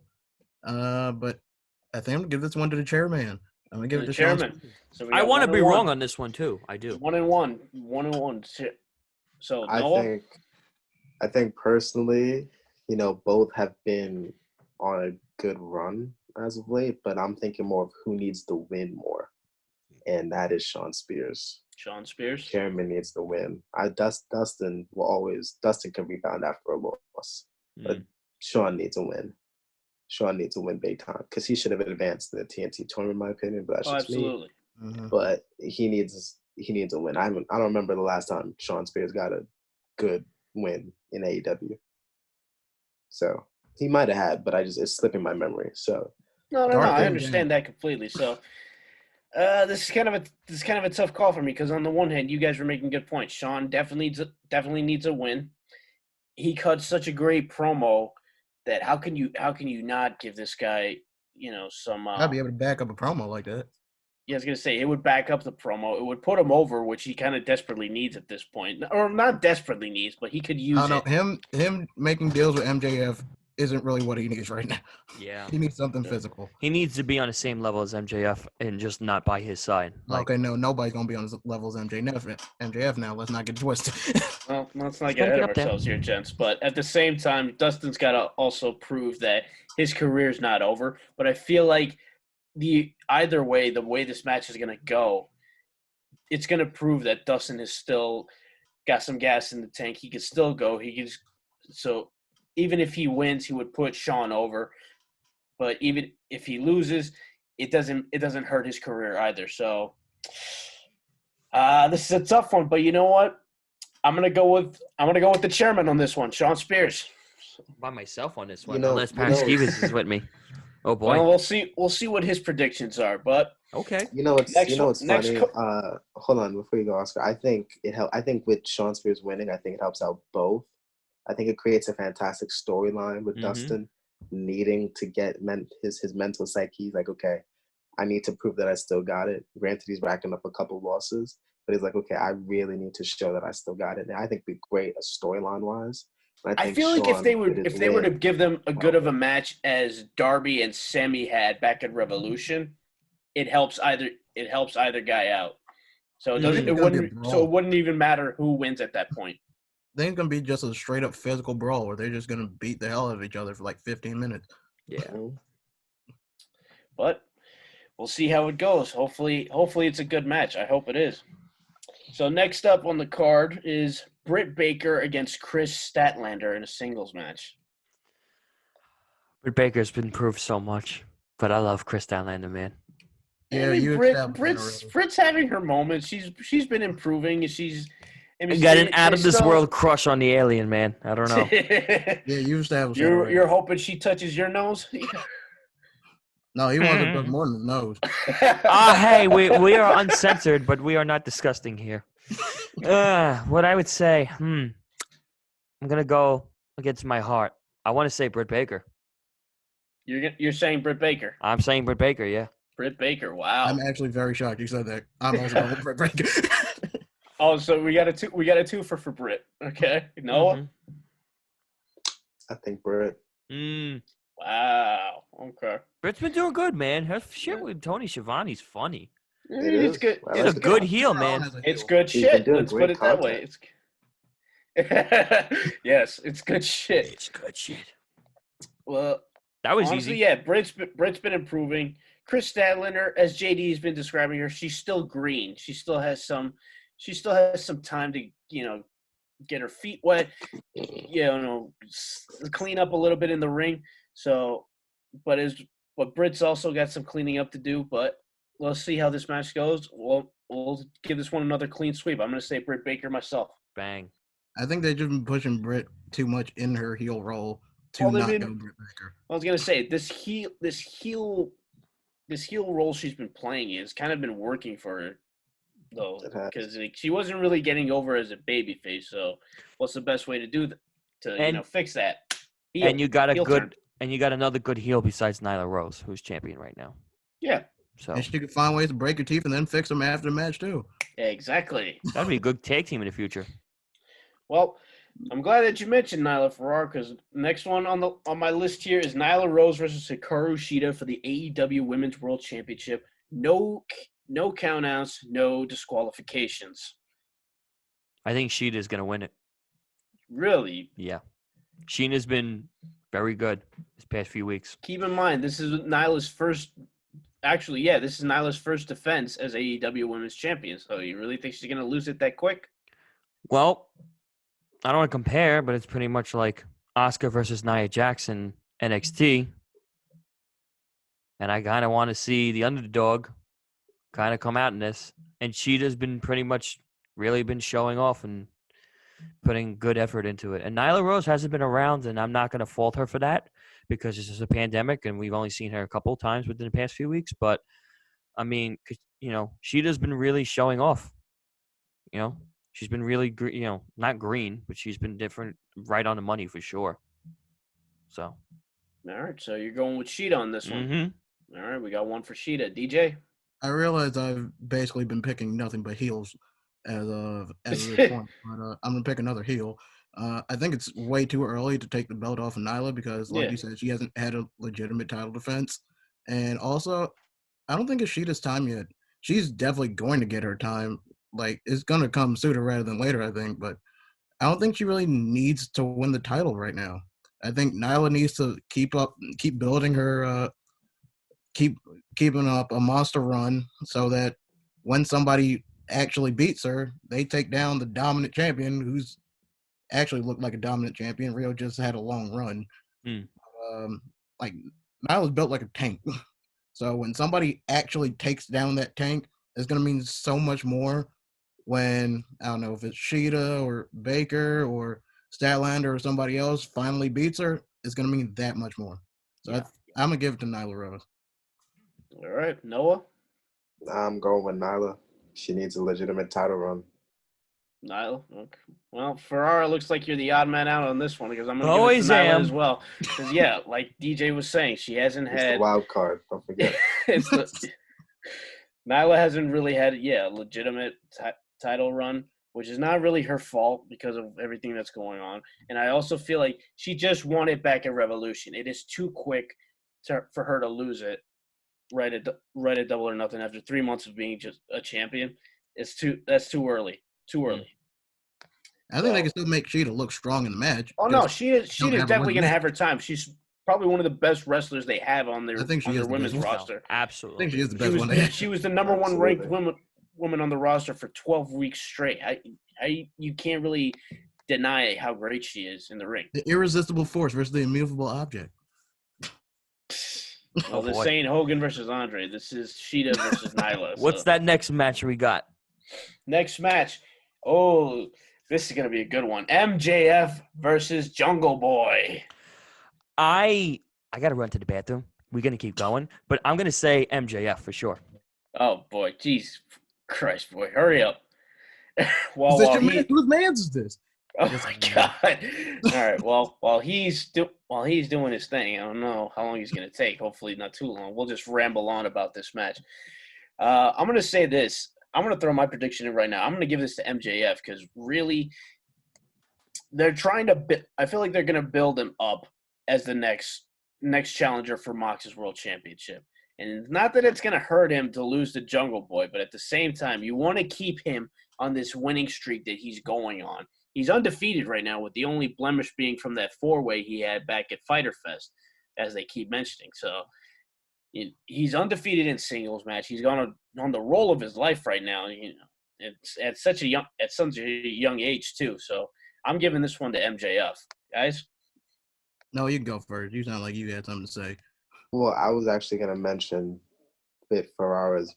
But I think I'm going to give this one to the chairman. I'm going to give it to Shawn chairman. Spears. So we I got want to 1-1. be wrong on this one too. I do. 1-1. 1-1. So Noah? I think personally, both have been on a good run as of late, but I'm thinking more of who needs to win more, and that is Shawn Spears. Shawn Spears. Chairman needs to win. Dustin can rebound after a loss, but Shawn needs to win. Shawn needs to win big time because he should have advanced in the TNT tournament, in my opinion. But that's just absolutely. me. Mm-hmm. But he needs to win. I don't remember the last time Shawn Spears got a good win in AEW. So he might have had, but it's slipping my memory. So no, I understand that completely. So this is kind of a tough call for me because on the one hand, you guys were making good points. Shawn definitely needs a win. He cut such a great promo that how can you not give this guy some? I'd be able to back up a promo like that. Yeah, I was gonna say it would back up the promo. It would put him over, which he kind of desperately needs at this point, or not desperately needs, but he could use it. Him making deals with MJF isn't really what he needs right now. Yeah, he needs something physical. He needs to be on the same level as MJF and just not by his side. Okay, no, nobody's gonna be on the level as MJF now. Let's not get twisted. Well, let's not get ahead of ourselves here, gents. But at the same time, Dustin's got to also prove that his career's not over. But I feel like either way, the way this match is going to go, it's going to prove that Dustin has still got some gas in the tank. He can still go. So even if he wins, he would put Shawn over. But even if he loses, it doesn't hurt his career either. So this is a tough one. But you know what? I'm gonna go with the chairman on this one, Shawn Spears. By myself on this one, unless Pat Stevens is with me. Oh boy. Well, we'll see what his predictions are, but okay. What's funny? Hold on before you go, Oscar. I think with Shawn Spears winning, I think it helps out both. I think it creates a fantastic storyline with Dustin needing to get his mental psyche. He's like, okay, I need to prove that I still got it. Granted, he's racking up a couple of losses, but he's like, okay, I really need to show that I still got it. And I think it'd be great storyline wise. I feel like if they were to give them a good of a match as Darby and Sammy had back at Revolution, it helps either guy out. So it doesn't. It's It gonna be a wouldn't. So brawl. it wouldn't even matter who wins at that point. I think it's gonna be just a straight up physical brawl where they're just gonna beat the hell out of each other for like 15 minutes. Yeah. But we'll see how it goes. Hopefully it's a good match. I hope it is. So next up on the card is Britt Baker against Chris Statlander in a singles match. Britt Baker's been proved so much, but I love Chris Statlander, man. Yeah, I mean, you Britt's having her moments. She's been improving. I got an out of this world crush on the alien, man. I don't know. Yeah, you established. You're hoping she touches your nose? No, he wants to put more than his nose. Hey, we are uncensored, but we are not disgusting here. What I would say, I'm gonna go against my heart. I want to say Britt Baker. You're saying Britt Baker? I'm saying Britt Baker, yeah. Britt Baker, wow. I'm actually very shocked you said that. I'm also going with Britt Baker. Oh, so we got a twofer for Britt. Okay, Noah. I think Britt. Wow. Okay. Britt's been doing good, man. Her shit with Tony Schiavone's funny. It's good. Well, He's a good heel, man. It's good He's been shit. doing Let's great put it that way. Yes, it's good shit. It's good shit. Well, That was honestly, easy. yeah. Britt's been improving. Chris Statlander, as JD's been describing her, she's still green. She still has some time to get her feet wet. Clean up a little bit in the ring. So, but Britt's also got some cleaning up to do. But let's see how this match goes. We'll give this one another clean sweep. I'm going to say Britt Baker myself. Bang. I think they've just been pushing Britt too much in her heel role to not go Britt Baker. I was going to say this heel role she's been playing has kind of been working for her, though, because she wasn't really getting over as a babyface. So, what's the best way to do that to fix that? And you got another good heel besides Nyla Rose, who's champion right now. Yeah. So and she could find ways to break her teeth and then fix them after the match too. Yeah, exactly. That'd be a good tag team in the future. Well, I'm glad that you mentioned Nyla Ferrar, because next one on my list here is Nyla Rose versus Hikaru Shida for the AEW Women's World Championship. No countouts, no disqualifications. I think Shida's gonna win it. Really? Yeah. Sheena's been very good this past few weeks. Keep in mind, this is Nyla's first. Actually, yeah, this is Nyla's first defense as AEW Women's Champion. So you really think she's gonna lose it that quick? Well, I don't want to compare, but it's pretty much like Asuka versus Nia Jackson NXT. And I kind of want to see the underdog kind of come out in this. And Sheeta's been pretty much really been showing off and putting good effort into it. And Nyla Rose hasn't been around, and I'm not going to fault her for that because this is a pandemic, and we've only seen her a couple of times within the past few weeks. But, I mean, Sheeta's been really showing off. She's been really, not green, but she's been different, right on the money for sure. So. All right, so you're going with Sheeta on this one. Mm-hmm. All right, we got one for Sheeta. DJ? I realize I've basically been picking nothing but heels as of this point, but I'm going to pick another heel. I think it's way too early to take the belt off of Nyla because, like you said, she hasn't had a legitimate title defense. And also, I don't think it's Sheeta's time yet. She's definitely going to get her time. Like, it's going to come sooner rather than later, I think. But I don't think she really needs to win the title right now. I think Nyla needs to keep building her, keeping up a monster run so that when somebody actually beats her, they take down the dominant champion who's actually looked like a dominant champion. Rio just had a long run. Like, Nyla's built like a tank. So when somebody actually takes down that tank, it's going to mean so much more when, I don't know, if it's Sheeta or Baker or Statlander or somebody else finally beats her, it's going to mean that much more. So I'm going to give it to Nyla Rose. All right. Noah? I'm going with Nyla. She needs a legitimate title run. Nyla? Okay. Well, Ferrara, looks like you're the odd man out on this one because I'm going to Always give it to Nyla am. as well. Because, like DJ was saying, she hasn't It's had – the wild card. Don't forget. Nyla hasn't really had, a legitimate title run, which is not really her fault because of everything that's going on. And I also feel like she just won it back at Revolution. It is too quick for her to lose it right at Double or Nothing after 3 months of being just a champion. That's too early. Too early. I think they can still make Sheeta look strong in the match. Oh no, Sheeta's definitely going to match. have her time. She's probably one of the best wrestlers they have on their I think she is the women's best one. roster. Absolutely. I think she is the best one they have. She was the number one ranked woman on the roster for 12 weeks straight. You can't really deny how great she is in the ring. The irresistible force versus the immovable object. Well, this ain't Hogan versus Andre. This is Sheeta versus Nyla. What's that next match we got? Next match. Oh, this is going to be a good one. MJF versus Jungle Boy. I got to run to the bathroom. We're going to keep going, but I'm going to say MJF for sure. Oh, boy. Jeez Christ, boy. Hurry up. Whose man's is this? Oh, my God. All right. Well, while he's doing his thing, I don't know how long he's going to take. Hopefully not too long. We'll just ramble on about this match. I'm going to say this. I'm going to throw my prediction in right now. I'm going to give this to MJF because really they're trying to – I feel like they're going to build him up as the next challenger for Mox's World Championship. And not that it's going to hurt him to lose to Jungle Boy, but at the same time, you want to keep him on this winning streak that he's going on. He's undefeated right now, with the only blemish being from that four-way he had back at Fyter Fest, as they keep mentioning. So he's undefeated in singles match. He's gone on the roll of his life right now. It's at such a young age too. So I'm giving this one to MJF, guys. No, you can go first. You sound like you had something to say. Well, I was actually going to mention Bit Ferrara's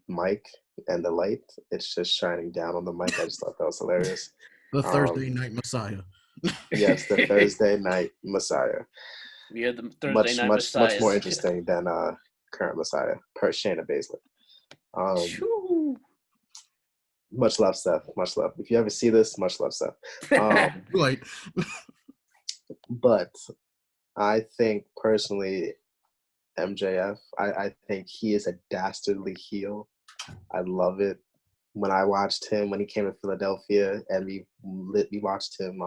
mic and the light. It's just shining down on the mic. I just thought that was hilarious. The Thursday Night Messiah. Yes, the Thursday Night Messiah. We had the Thursday Night Messiah. Much more interesting than current Messiah, per Shayna Baszler. Much love, Seth. Much love. If you ever see this, much love, Seth. Right. But I think personally, MJF, I think he is a dastardly heel. I love it. When I watched him when he came to Philadelphia, and we watched him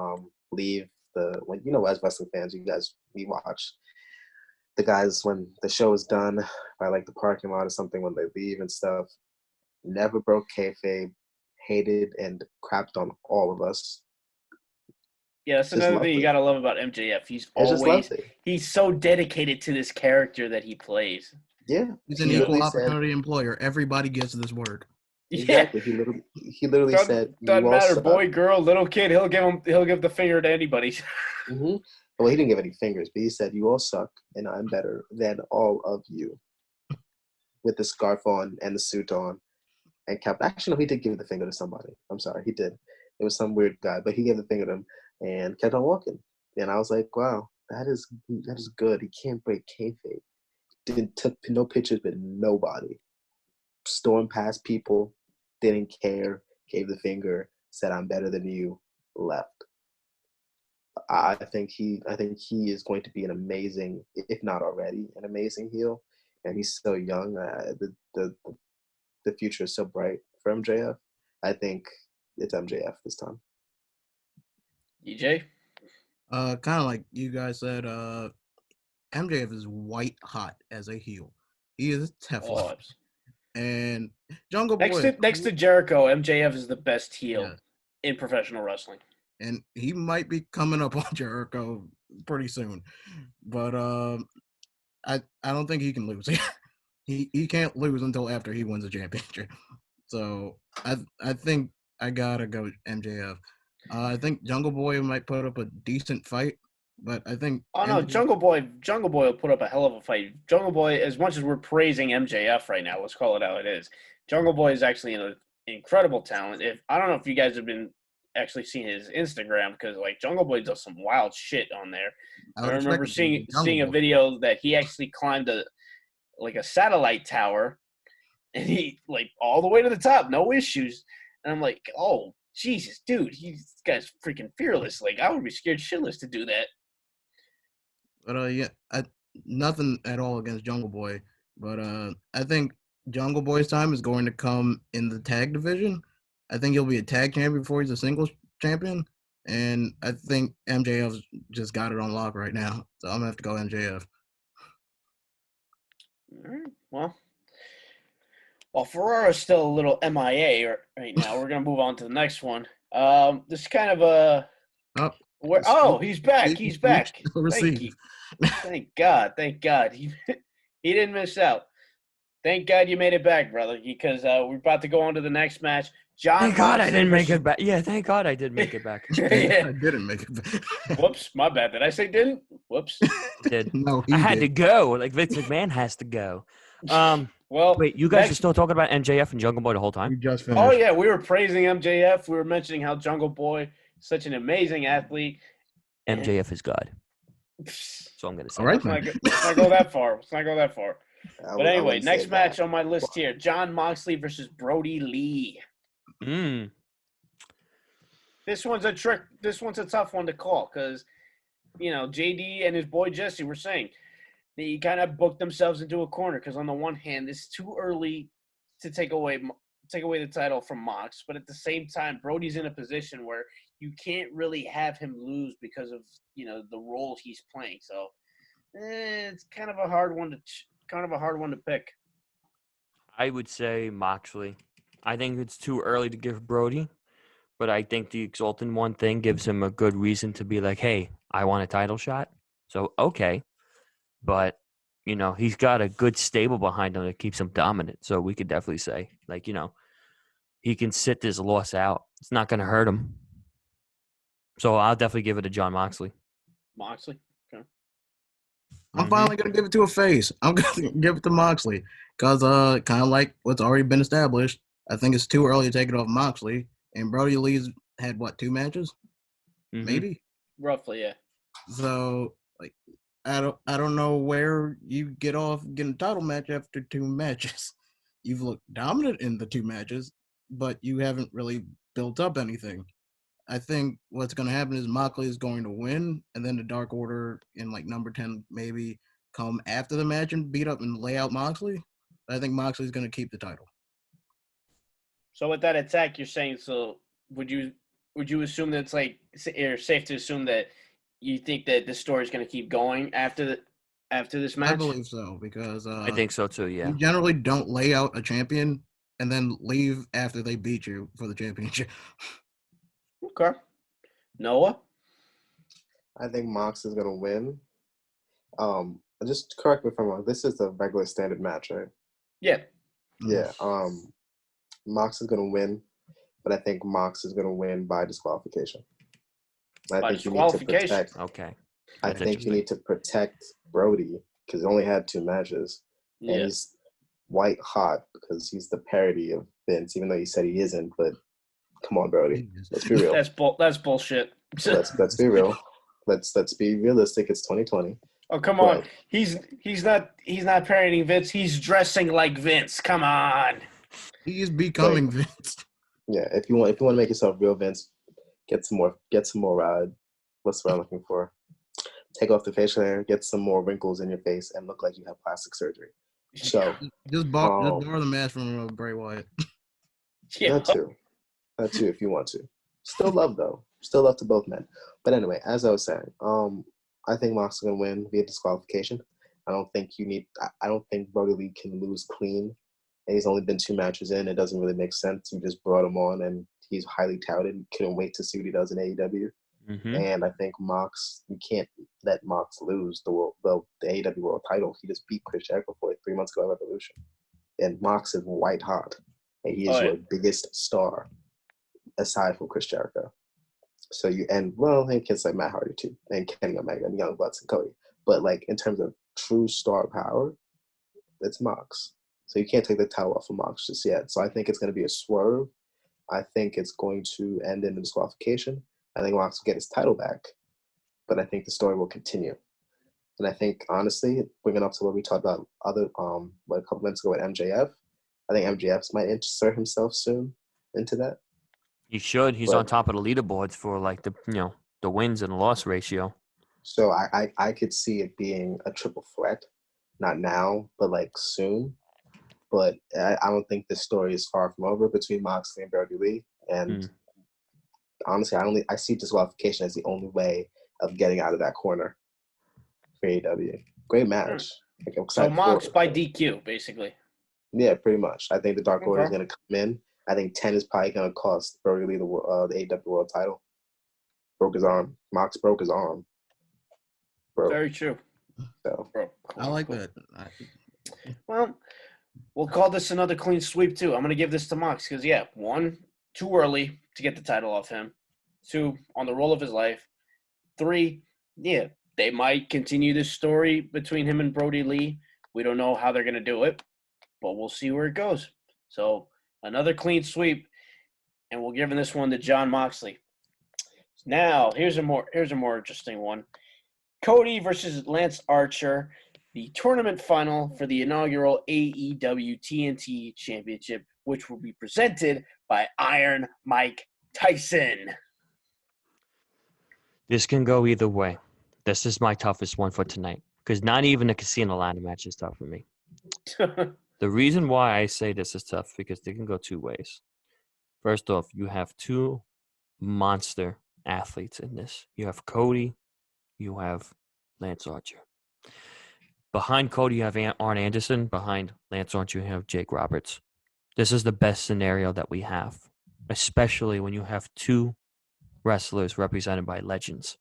leave as wrestling fans, we watch the guys when the show is done by like the parking lot or something when they leave and stuff. Never broke kayfabe, hated and crapped on all of us. Yeah, that's another thing you gotta love about MJF. He's so dedicated to this character that he plays. Yeah, he's an equal opportunity employer. Everybody gets this work. Exactly. Yeah. He literally said, "Doesn't matter, boy, girl, little kid. He'll give the finger to anybody." Mm-hmm. Well, he didn't give any fingers, but he said, "You all suck, and I'm better than all of you." With the scarf on and the suit on, and kept. Actually, no, he did give the finger to somebody. I'm sorry, he did. It was some weird guy, but he gave the finger to him and kept on walking. And I was like, "Wow, that is good. He can't break kayfabe. Took no pictures with nobody. Stormed past people, didn't care, gave the finger, said I'm better than you, left." I think he is going to be an amazing, if not already, an amazing heel, and he's so young. The future is so bright for MJF. I think it's MJF this time. EJ? Kind of like you guys said, MJF is white hot as a heel. He is Teflon. Oh. And Jungle Boy. Next to Jericho, MJF is the best heel in professional wrestling. And he might be coming up on Jericho pretty soon. But I don't think he can lose. he can't lose until after he wins a championship. So I think I gotta go MJF. I think Jungle Boy might put up a decent fight. But I think Jungle Boy will put up a hell of a fight. Jungle Boy, as much as we're praising MJF right now, let's call it how it is. Jungle Boy is actually an incredible talent. I don't know if you guys have been actually seeing his Instagram, because like Jungle Boy does some wild shit on there. I remember seeing a video that he actually climbed a satellite tower, and he like all the way to the top, no issues. And I'm like, oh Jesus, dude, this guy's freaking fearless. Like I would be scared shitless to do that. But nothing at all against Jungle Boy. But I think Jungle Boy's time is going to come in the tag division. I think he'll be a tag champion before he's a singles champion. And I think MJF's just got it on lock right now. So I'm going to have to go MJF. All right. Well, Ferraro's still a little MIA right now. We're gonna move on to the next one. This is kind of a. He's back. He's back. Thank you. Thank God. Thank God. He didn't miss out. Thank God you made it back, brother, because we're about to go on to the next match. Thank God I didn't make it back. Yeah, thank God I did make it back. Yeah. I didn't make it back. Whoops, my bad. Did I say didn't? Whoops. Did. No, I had to go. Like Vince McMahon has to go. Well, wait, you guys are still talking about MJF and Jungle Boy the whole time? We just finished. Oh yeah, we were praising MJF. We were mentioning how Jungle Boy is such an amazing athlete. MJF is God. So I'm gonna say. All right, let's not go that far. Let's not go that far. But anyway, next match on my list here: Jon Moxley versus Brody Lee. This one's a trick. This one's a tough one to call because, JD and his boy Jesse were saying they kind of booked themselves into a corner because on the one hand, it's too early to take away the title from Mox, but at the same time, Brody's in a position where you can't really have him lose because of the role he's playing. So it's kind of a hard one to pick. I would say Moxley. I think it's too early to give Brody, but I think the Exalted One thing gives him a good reason to be like, hey, I want a title shot. So, okay. But, he's got a good stable behind him that keeps him dominant. So we could definitely say, he can sit this loss out. It's not going to hurt him. So I'll definitely give it to Jon Moxley. Moxley? Okay. I'm finally going to give it to a face. I'm going to give it to Moxley because kind of like what's already been established, I think it's too early to take it off Moxley. And Brody Lee's had, 2 matches? Maybe? Roughly, yeah. So, I don't know where you get off getting a title match after 2 matches. You've looked dominant in the 2 matches, but you haven't really built up anything. I think what's going to happen is Moxley is going to win, and then the Dark Order in number 10 maybe come after the match and beat up and lay out Moxley. But I think Moxley's going to keep the title. So with that attack, you're saying, so would you assume that it's safe to assume that you think that this story is going to keep going after this match? I believe so because I think so too. Yeah. You generally don't lay out a champion and then leave after they beat you for the championship. Okay. Noah? I think Mox is going to win. Just correct me if I'm wrong. This is the regular standard match, right? Yeah. Yeah. Mox is going to win, but I think Mox is going to win by disqualification. I think you need to protect. Okay. I think you need to protect Brody because he only had 2 matches, and he's white hot because he's the parody of Vince, even though he said he isn't. But come on, Brody, let's be real. That's bullshit. Let's be real. Let's be realistic. It's 2020. Oh, come on. He's not parodying Vince. He's dressing like Vince. Come on. He is becoming Vince. Yeah, if you want to make yourself real Vince, get some more what's what I'm looking for? Take off the facial hair, get some more wrinkles in your face, and look like you have plastic surgery. So just borrow the mask from Bray Wyatt. That too, if you want to. Still love though. Still love to both men. But anyway, as I was saying, I think Mox is gonna win via disqualification. I don't think Brody Lee can lose clean. And he's only been 2 matches in. It doesn't really make sense. You just brought him on, and he's highly touted. Couldn't wait to see what he does in AEW. And I think Mox, you can't let Mox lose the AEW World Title. He just beat Chris Jericho for 3 months ago at Revolution. And Mox is white hot. And he is your biggest star, aside from Chris Jericho. So and kids like Matt Hardy too, and Kenny Omega, and Young Bucks and Cody. But in terms of true star power, it's Mox. So you can't take the title off of Mox just yet. So I think it's going to be a swerve. I think it's going to end in a disqualification. I think Mox will get his title back, but I think the story will continue. And I think, honestly, bringing up to what we talked about a couple minutes ago with MJF, I think MJF might insert himself soon into that. He should. He's on top of the leaderboards for the wins and loss ratio. So I could see it being a triple threat, not now, but soon. But I don't think this story is far from over between Moxley and Brody Lee. And honestly, I see disqualification as the only way of getting out of that corner for AEW. Great match. So Mox by DQ, basically. Yeah, pretty much. I think the Dark Order is Okay. going to come in. I think 10 is probably going to cost Brody Lee the AEW World Title. Broke his arm. Mox broke his arm. Very true. So Bro, I like that. Well, we'll call this another clean sweep too. I'm gonna give this to Mox because one, too early to get the title off him. 2, on the roll of his life. 3, they might continue this story between him and Brody Lee. We don't know how they're gonna do it, but we'll see where it goes. So another clean sweep, and we're giving this one to Jon Moxley. Now here's a more interesting one. Cody versus Lance Archer, the tournament final for the inaugural AEW TNT Championship, which will be presented by Iron Mike Tyson. This can go either way. This is my toughest one for tonight because not even a casino ladder match is tough for me. The reason why I say this is tough because they can go two ways. First off, you have two monster athletes in this. You have Cody, you have Lance Archer. Behind Cody, you have Arn Anderson. Behind Lance Archer, you have Jake Roberts. This is the best scenario that we have, especially when you have two wrestlers represented by legends.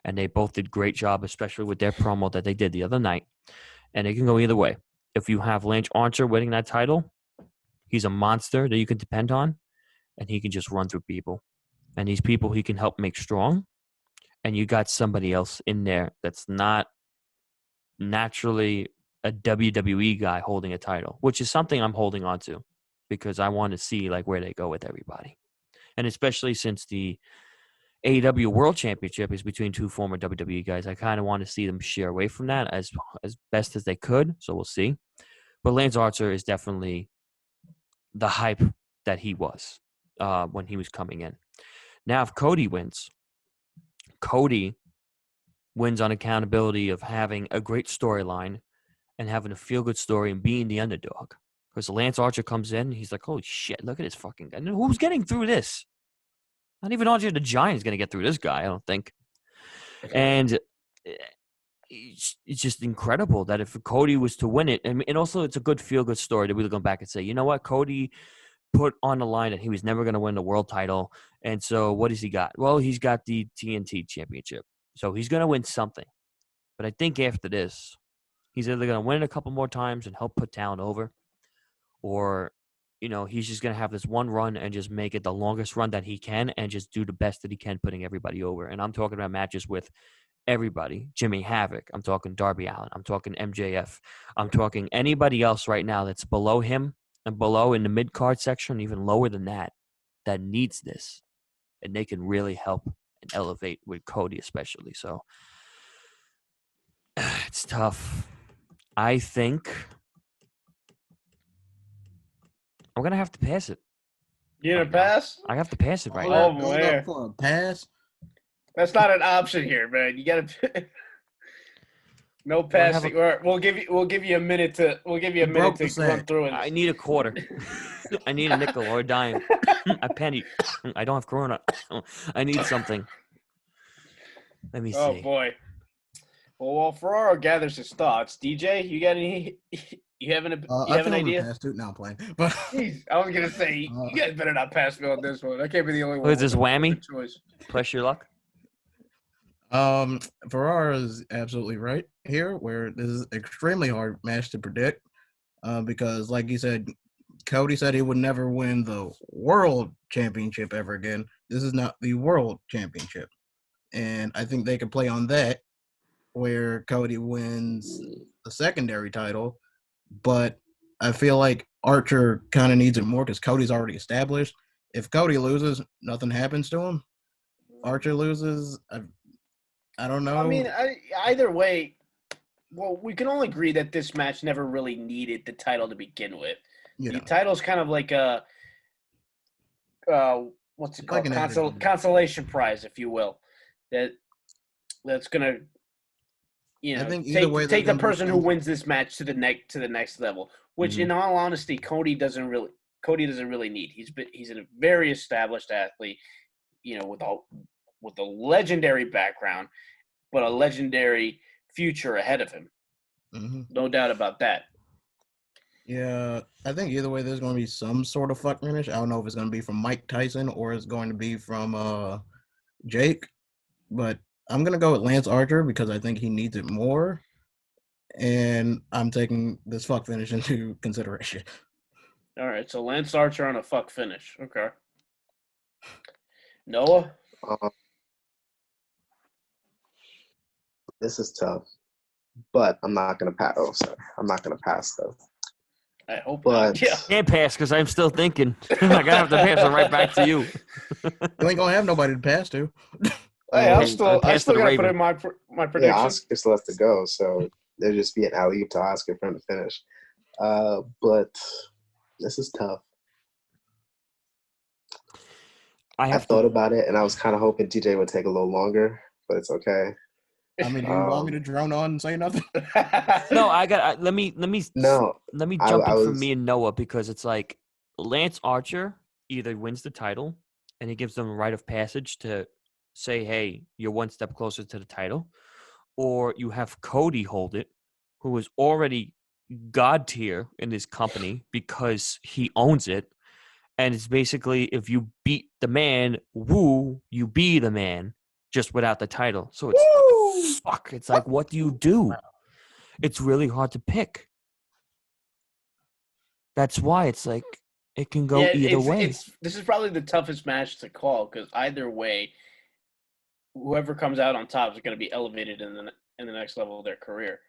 And they both did great job, especially with their promo that they did the other night. And it can go either way. If you have Lance Archer winning that title, he's a monster that you can depend on, and he can just run through people. And these people he can help make strong. And you got somebody else in there that's not naturally a WWE guy holding a title, which is something I'm holding on to because I want to see like where they go with everybody. And especially since the AEW World Championship is between two former WWE guys, I kind of want to see them sheer away from that as best as they could. So we'll see. But Lance Archer is definitely the hype that he was when he was coming in. Now, if Cody wins on accountability of having a great storyline and having a feel-good story and being the underdog. Because Lance Archer comes in, he's like, holy shit, look at this fucking guy. Who's getting through this? Not even Andre the Giant is going to get through this guy, I don't think. And it's just incredible that if Cody was to win it, and also it's a good feel-good story to really go back and say, you know what, Cody put on the line that he was never going to win the world title. And so what has he got? Well, he's got the TNT championship. So he's going to win something. But I think after this, he's either going to win it a couple more times and help put talent over, or, he's just going to have this one run and just make it the longest run that he can and just do the best that he can, putting everybody over. And I'm talking about matches with everybody. Jimmy Havoc. I'm talking Darby Allin. I'm talking MJF. I'm talking anybody else right now that's below him and below in the mid-card section, even lower than that needs this. And they can really help and elevate with Cody especially. So it's tough. I think I'm going to have to pass it. You gonna pass? I have to pass it right Oh, now. Going man. up for a pass. That's not an option here, man. You gotta no passing. We'll give you a minute to broke the run sack. through it. I need a quarter. I need a nickel or a dime. A penny. I don't have Corona. I need something. Let me see. Oh boy. Well, while Ferraro gathers his thoughts, DJ, you got any? You have an idea? Pass too. Now I'm playing. But Jeez, I was gonna say you guys better not pass me on this one. I can't be the only one. What is this, whammy? Choice. Press your luck. Ferrara is absolutely right here, where this is extremely hard match to predict, because like you said, Cody said he would never win the world championship ever again. This is not the world championship, and I think they could play on that, where Cody wins the secondary title, but I feel like Archer kind of needs it more because Cody's already established. If Cody loses, nothing happens to him. Archer loses, I don't know. I mean, either way, well, we can all agree that this match never really needed the title to begin with. The title's kind of like a what's it called? Like consolation prize, if you will. That's gonna, I think either way take the person who wins this match to the next level. Which, in all honesty, Cody doesn't really need. He's a very established athlete, with a legendary background, but a legendary future ahead of him. Mm-hmm. No doubt about that. Yeah, I think either way, there's going to be some sort of fuck finish. I don't know if it's going to be from Mike Tyson or it's going to be from Jake, but I'm going to go with Lance Archer because I think he needs it more, and I'm taking this fuck finish into consideration. All right, so Lance Archer on a fuck finish. Okay. Noah? This is tough, but I'm not gonna pass. Oh, sorry, I'm not gonna pass though. I hope But not. Yeah. Can't pass because I'm still thinking. I'm gonna have to pass it right back to you. You ain't gonna have nobody to pass to. Hey, I'll I pass still to the gotta put Raven. in my yeah, prediction. Oscar still has to go, so there'll just be an alley to Oscar for him to finish. But this is tough. I thought about it, and I was kind of hoping TJ would take a little longer, but it's okay. I mean, do you want me to drone on and say nothing? No, let me No, jump in for me and Noah because it's like Lance Archer either wins the title and he gives them a rite of passage to say, hey, you're one step closer to the title, or you have Cody hold it, who is already god tier in his company because he owns it. And it's basically if you beat the man, you be the man, just without the title. So it's fuck. It's like, what do you do? It's really hard to pick. That's why it's like it can go either way. This is probably the toughest match to call because either way, whoever comes out on top is going to be elevated in the next level of their career.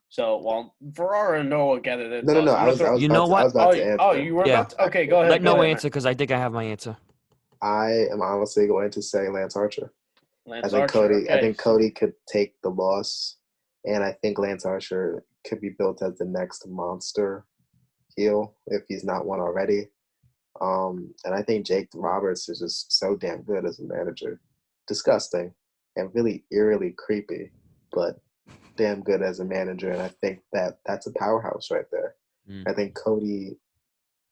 So while Ferrara and Noah gather their thoughts, I was You know what? about to answer. Oh, you were about to? Okay, go ahead. Let go Noah ahead, answer because I think I have my answer. I am honestly going to say Lance Archer. Lance Archer. Okay. I think Cody could take the loss, and I think Lance Archer could be built as the next monster heel if he's not one already. And I think Jake Roberts is just so damn good as a manager. Disgusting and really eerily creepy, but damn good as a manager. And I think that's a powerhouse right there. I think Cody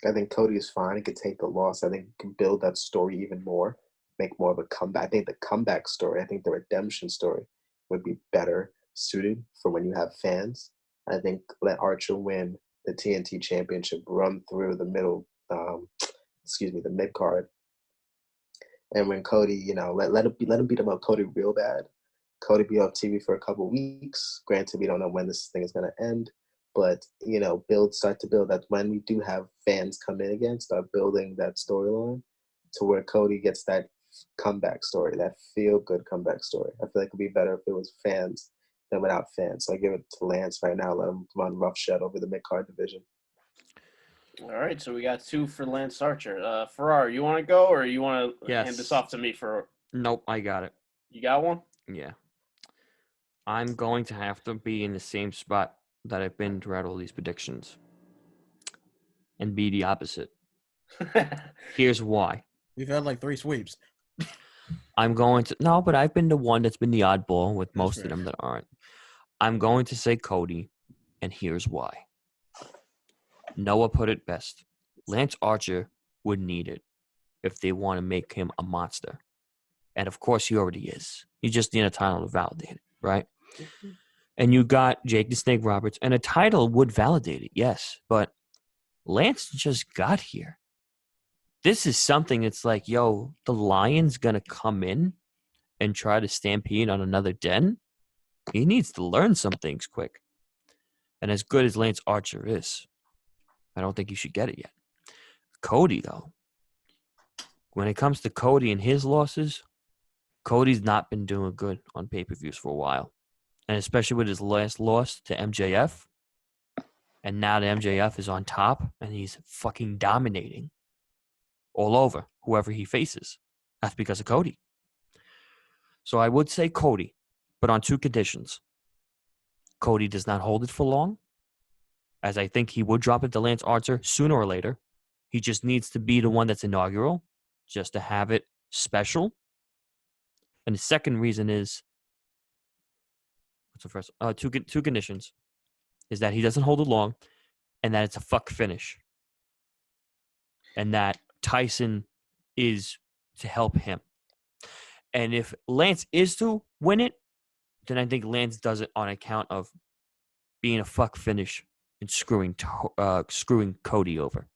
is fine. He could take the loss. I think he can build that story even more, make more of a comeback. I think the comeback story, I think the redemption story would be better suited for when you have fans. I think let Archer win the TNT Championship, run through the middle, the mid card, and when Cody, let him beat him up Cody real bad. Cody be off TV for a couple weeks. Granted, we don't know when this thing is going to end, but start to build that when we do have fans come in again, start building that storyline to where Cody gets that comeback story, that feel good comeback story. I feel like it'd be better if it was fans than without fans. So I give it to Lance right now. Let him run roughshod over the mid card division. All right, so we got 2 for Lance Archer. Ferrari, you want to go or you want to hand this off to me for? Nope, I got it. You got one? Yeah. I'm going to have to be in the same spot that I've been throughout all these predictions and be the opposite. Here's why. We've had like 3 sweeps. but I've been the one that's been the oddball with most of them that aren't. I'm going to say Cody, and here's why. Noah put it best. Lance Archer would need it if they want to make him a monster. And of course he already is. You just need a title to validate it, right? And you got Jake the Snake Roberts, and a title would validate it, yes. But Lance just got here. This is something that's like, yo, the Lion's going to come in and try to stampede on another den. He needs to learn some things quick. And as good as Lance Archer is, I don't think you should get it yet. Cody, though, when it comes to Cody and his losses, Cody's not been doing good on pay-per-views for a while. And especially with his last loss to MJF. And now the MJF is on top and he's fucking dominating all over whoever he faces. That's because of Cody. So I would say Cody, but on 2 conditions. Cody does not hold it for long, as I think he would drop it to Lance Archer sooner or later. He just needs to be the one that's inaugural, just to have it special. And the second reason is, what's the first? 2 conditions, is that he doesn't hold it long, and that it's a fuck finish, and that Tyson is to help him. And if Lance is to win it, then I think Lance does it on account of being a fuck finish and screwing Cody over.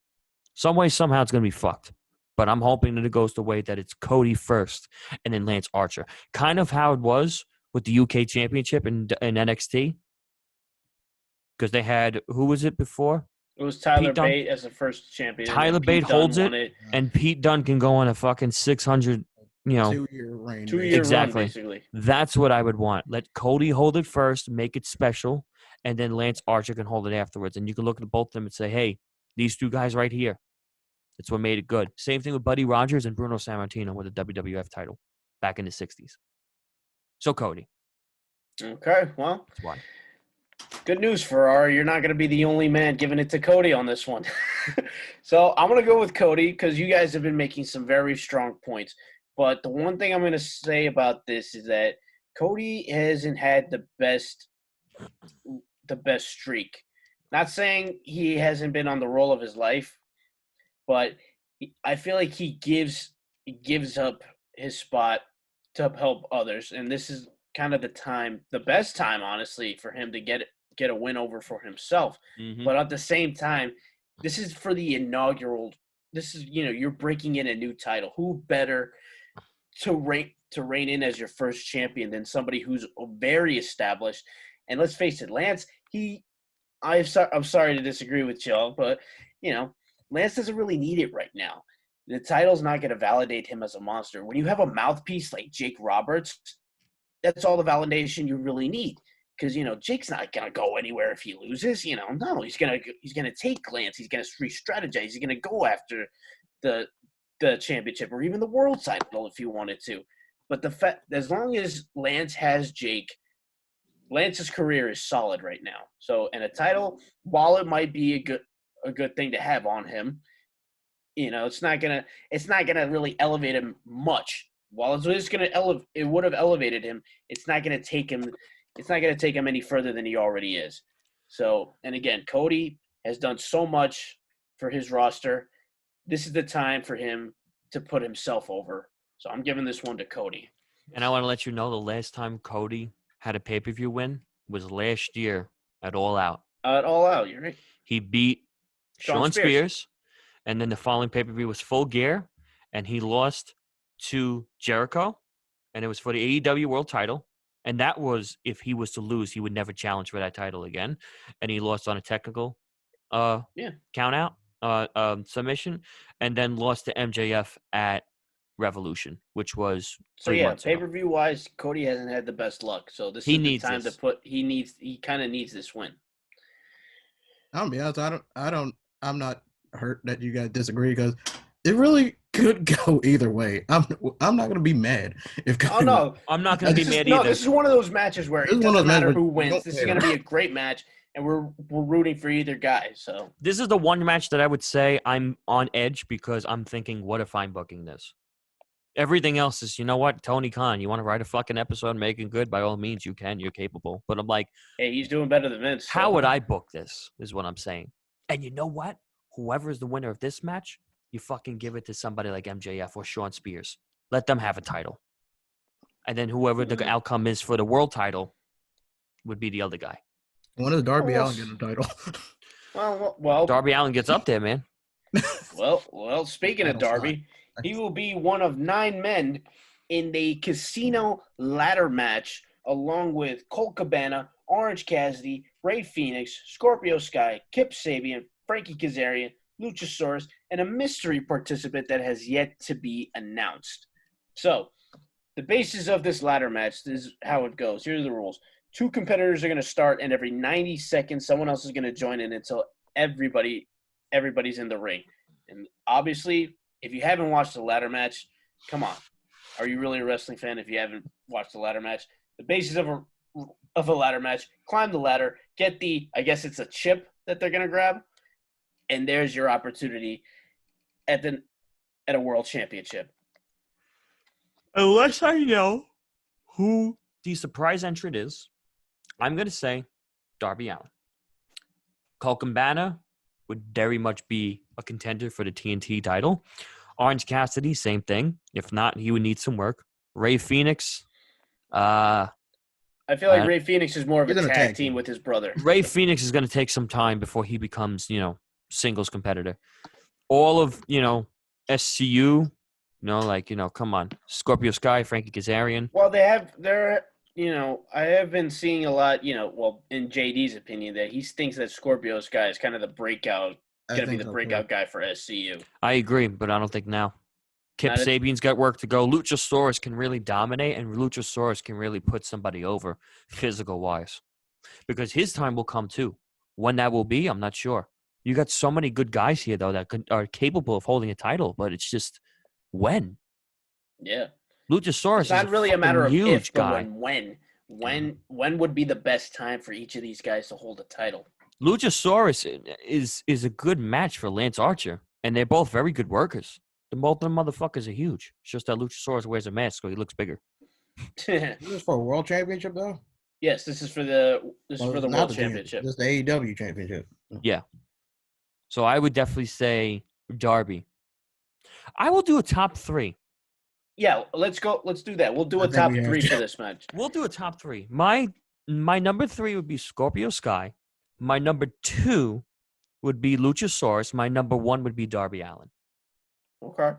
Some way, somehow, it's going to be fucked. But I'm hoping that it goes the way that it's Cody first and then Lance Archer. Kind of how it was with the UK Championship in NXT. Because they had, who was it before? It was Tyler Bate as the first champion. Tyler Bate holds it, and Pete Dunne can go on a fucking 600, 2-year reign. 2-year exactly. run, basically. That's what I would want. Let Cody hold it first, make it special, and then Lance Archer can hold it afterwards. And you can look at both of them and say, hey, these two guys right here. That's what made it good. Same thing with Buddy Rogers and Bruno Sammartino with the WWF title back in the 60s. So Cody. Okay, well. That's why. Good news, Ferrari. You're not going to be the only man giving it to Cody on this one. So I'm going to go with Cody because you guys have been making some very strong points. But the one thing I'm going to say about this is that Cody hasn't had the best streak. Not saying he hasn't been on the roll of his life, but I feel like he gives up his spot to help others. And this is kind of the best time, honestly, for him to get a win over for himself. Mm-hmm. But at the same time, this is for the inaugural. This is, you're breaking in a new title. Who better to reign in as your first champion than somebody who's very established? And let's face it, Lance, I'm sorry to disagree with y'all, but, Lance doesn't really need it right now. The title's not going to validate him as a monster. When you have a mouthpiece like Jake Roberts, that's all the validation you really need. Because, Jake's not going to go anywhere if he loses. No, he's going to take Lance. He's going to re-strategize. He's going to go after the championship or even the world title if he wanted to. But as long as Lance has Jake, Lance's career is solid right now. So, and a title, while it might be a good thing to have on him, it's not gonna really elevate him much. While it would have elevated him, it's not gonna take him any further than he already is. So, and again, Cody has done so much for his roster. This is the time for him to put himself over. So I'm giving this one to Cody. And I want to let you know the last time Cody had a pay-per-view win was last year at All Out. At All Out, you're right. He beat Shawn Spears, and then the following pay-per-view was Full Gear, and he lost to Jericho, and it was for the AEW World title. And that was, if he was to lose, he would never challenge for that title again. And he lost on a technical count-out submission, and then lost to MJF at Revolution, which was 3 months ago. Pay-per-view wise, Cody hasn't had the best luck. So this is the time to put. He kind of needs this win. I'll be honest. I'm not hurt that you guys disagree because it really could go either way. I'm not gonna be mad if. Oh no, I'm not gonna be mad either. No, this is one of those matches where it doesn't matter who wins. This is gonna be a great match, and we're rooting for either guy. So this is the one match that I would say I'm on edge because I'm thinking, what if I'm booking this? Everything else is, what, Tony Khan, you want to write a fucking episode and make it good? By all means, you can. You're capable. But I'm like, hey, he's doing better than Vince. How would I book this is what I'm saying. And you know what? Whoever is the winner of this match, you fucking give it to somebody like MJF or Shawn Spears. Let them have a title. And then whoever the outcome is for the world title would be the other guy. When does Darby Allin get a title? Well, Darby Allin gets up there, man. Well, speaking of Darby, he will be one of 9 men in the casino ladder match along with Colt Cabana, Orange Cassidy, Rey Fenix, Scorpio Sky, Kip Sabian, Frankie Kazarian, Luchasaurus, and a mystery participant that has yet to be announced. So, the basis of this ladder match, this is how it goes. Here are the rules. 2 competitors are going to start, and every 90 seconds, someone else is going to join in until everybody's in the ring. And obviously, if you haven't watched the ladder match, come on. Are you really a wrestling fan if you haven't watched the ladder match? The basis of a ladder match, climb the ladder, get I guess it's a chip that they're going to grab, and there's your opportunity at a world championship. Unless I know who the surprise entrant is, I'm going to say Darby Allin. Colt Cabana would very much be a contender for the TNT title. Orange Cassidy, same thing. If not, he would need some work. Rey Fenix, I I feel like Ray Phoenix is more of a He's in a tag tag team team. with his brother. Ray Phoenix is going to take some time before he becomes, singles competitor. All of, SCU, come on. Scorpio Sky, Frankie Kazarian. Well, I have been seeing a lot, in JD's opinion, that he thinks that Scorpio Sky is kind of the breakout, going to be the breakout guy for SCU. I agree, but I don't think now. Kip Sabian's got work to go. Luchasaurus can really dominate, and Luchasaurus can really put somebody over physical-wise. Because his time will come, too. When that will be, I'm not sure. You got so many good guys here, though, that are capable of holding a title, but it's just when. Yeah. Luchasaurus it's not is really a matter of huge if, guy. but when would be the best time for each of these guys to hold a title? Luchasaurus is a good match for Lance Archer, and they're both very good workers. Both of them motherfuckers are huge. It's just that Luchasaurus wears a mask, so he looks bigger. Is this for a world championship, though? Yes, this is for the world championship. This is the AEW championship. Yeah. So I would definitely say Darby. I will do a top 3. Yeah, let's go. Let's do that. We'll do a top 3 for this match. We'll do a top 3. My number 3 would be Scorpio Sky. My number 2 would be Luchasaurus. My number 1 would be Darby Allin. Okay.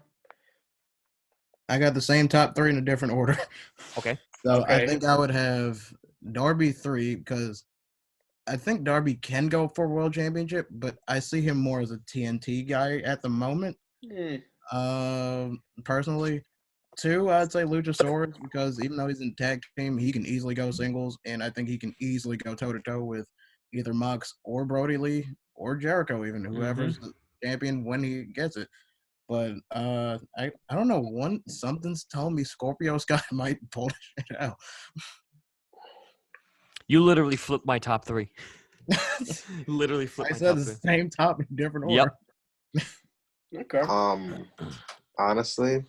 I got the same top 3 in a different order. Okay. So I think I would have Darby 3 because I think Darby can go for a world championship, but I see him more as a TNT guy at the moment. Personally. 2, I'd say Luchasaurus because even though he's in tag team, he can easily go singles, and I think he can easily go toe-to-toe with either Mox or Brody Lee or Jericho, even whoever's the champion when he gets it. But I don't know. Something's telling me Scorpio Sky might pull this shit out. You literally flipped my top 3. Literally flipped my top 3. I said the same top in different order. Yep. Okay. Honestly,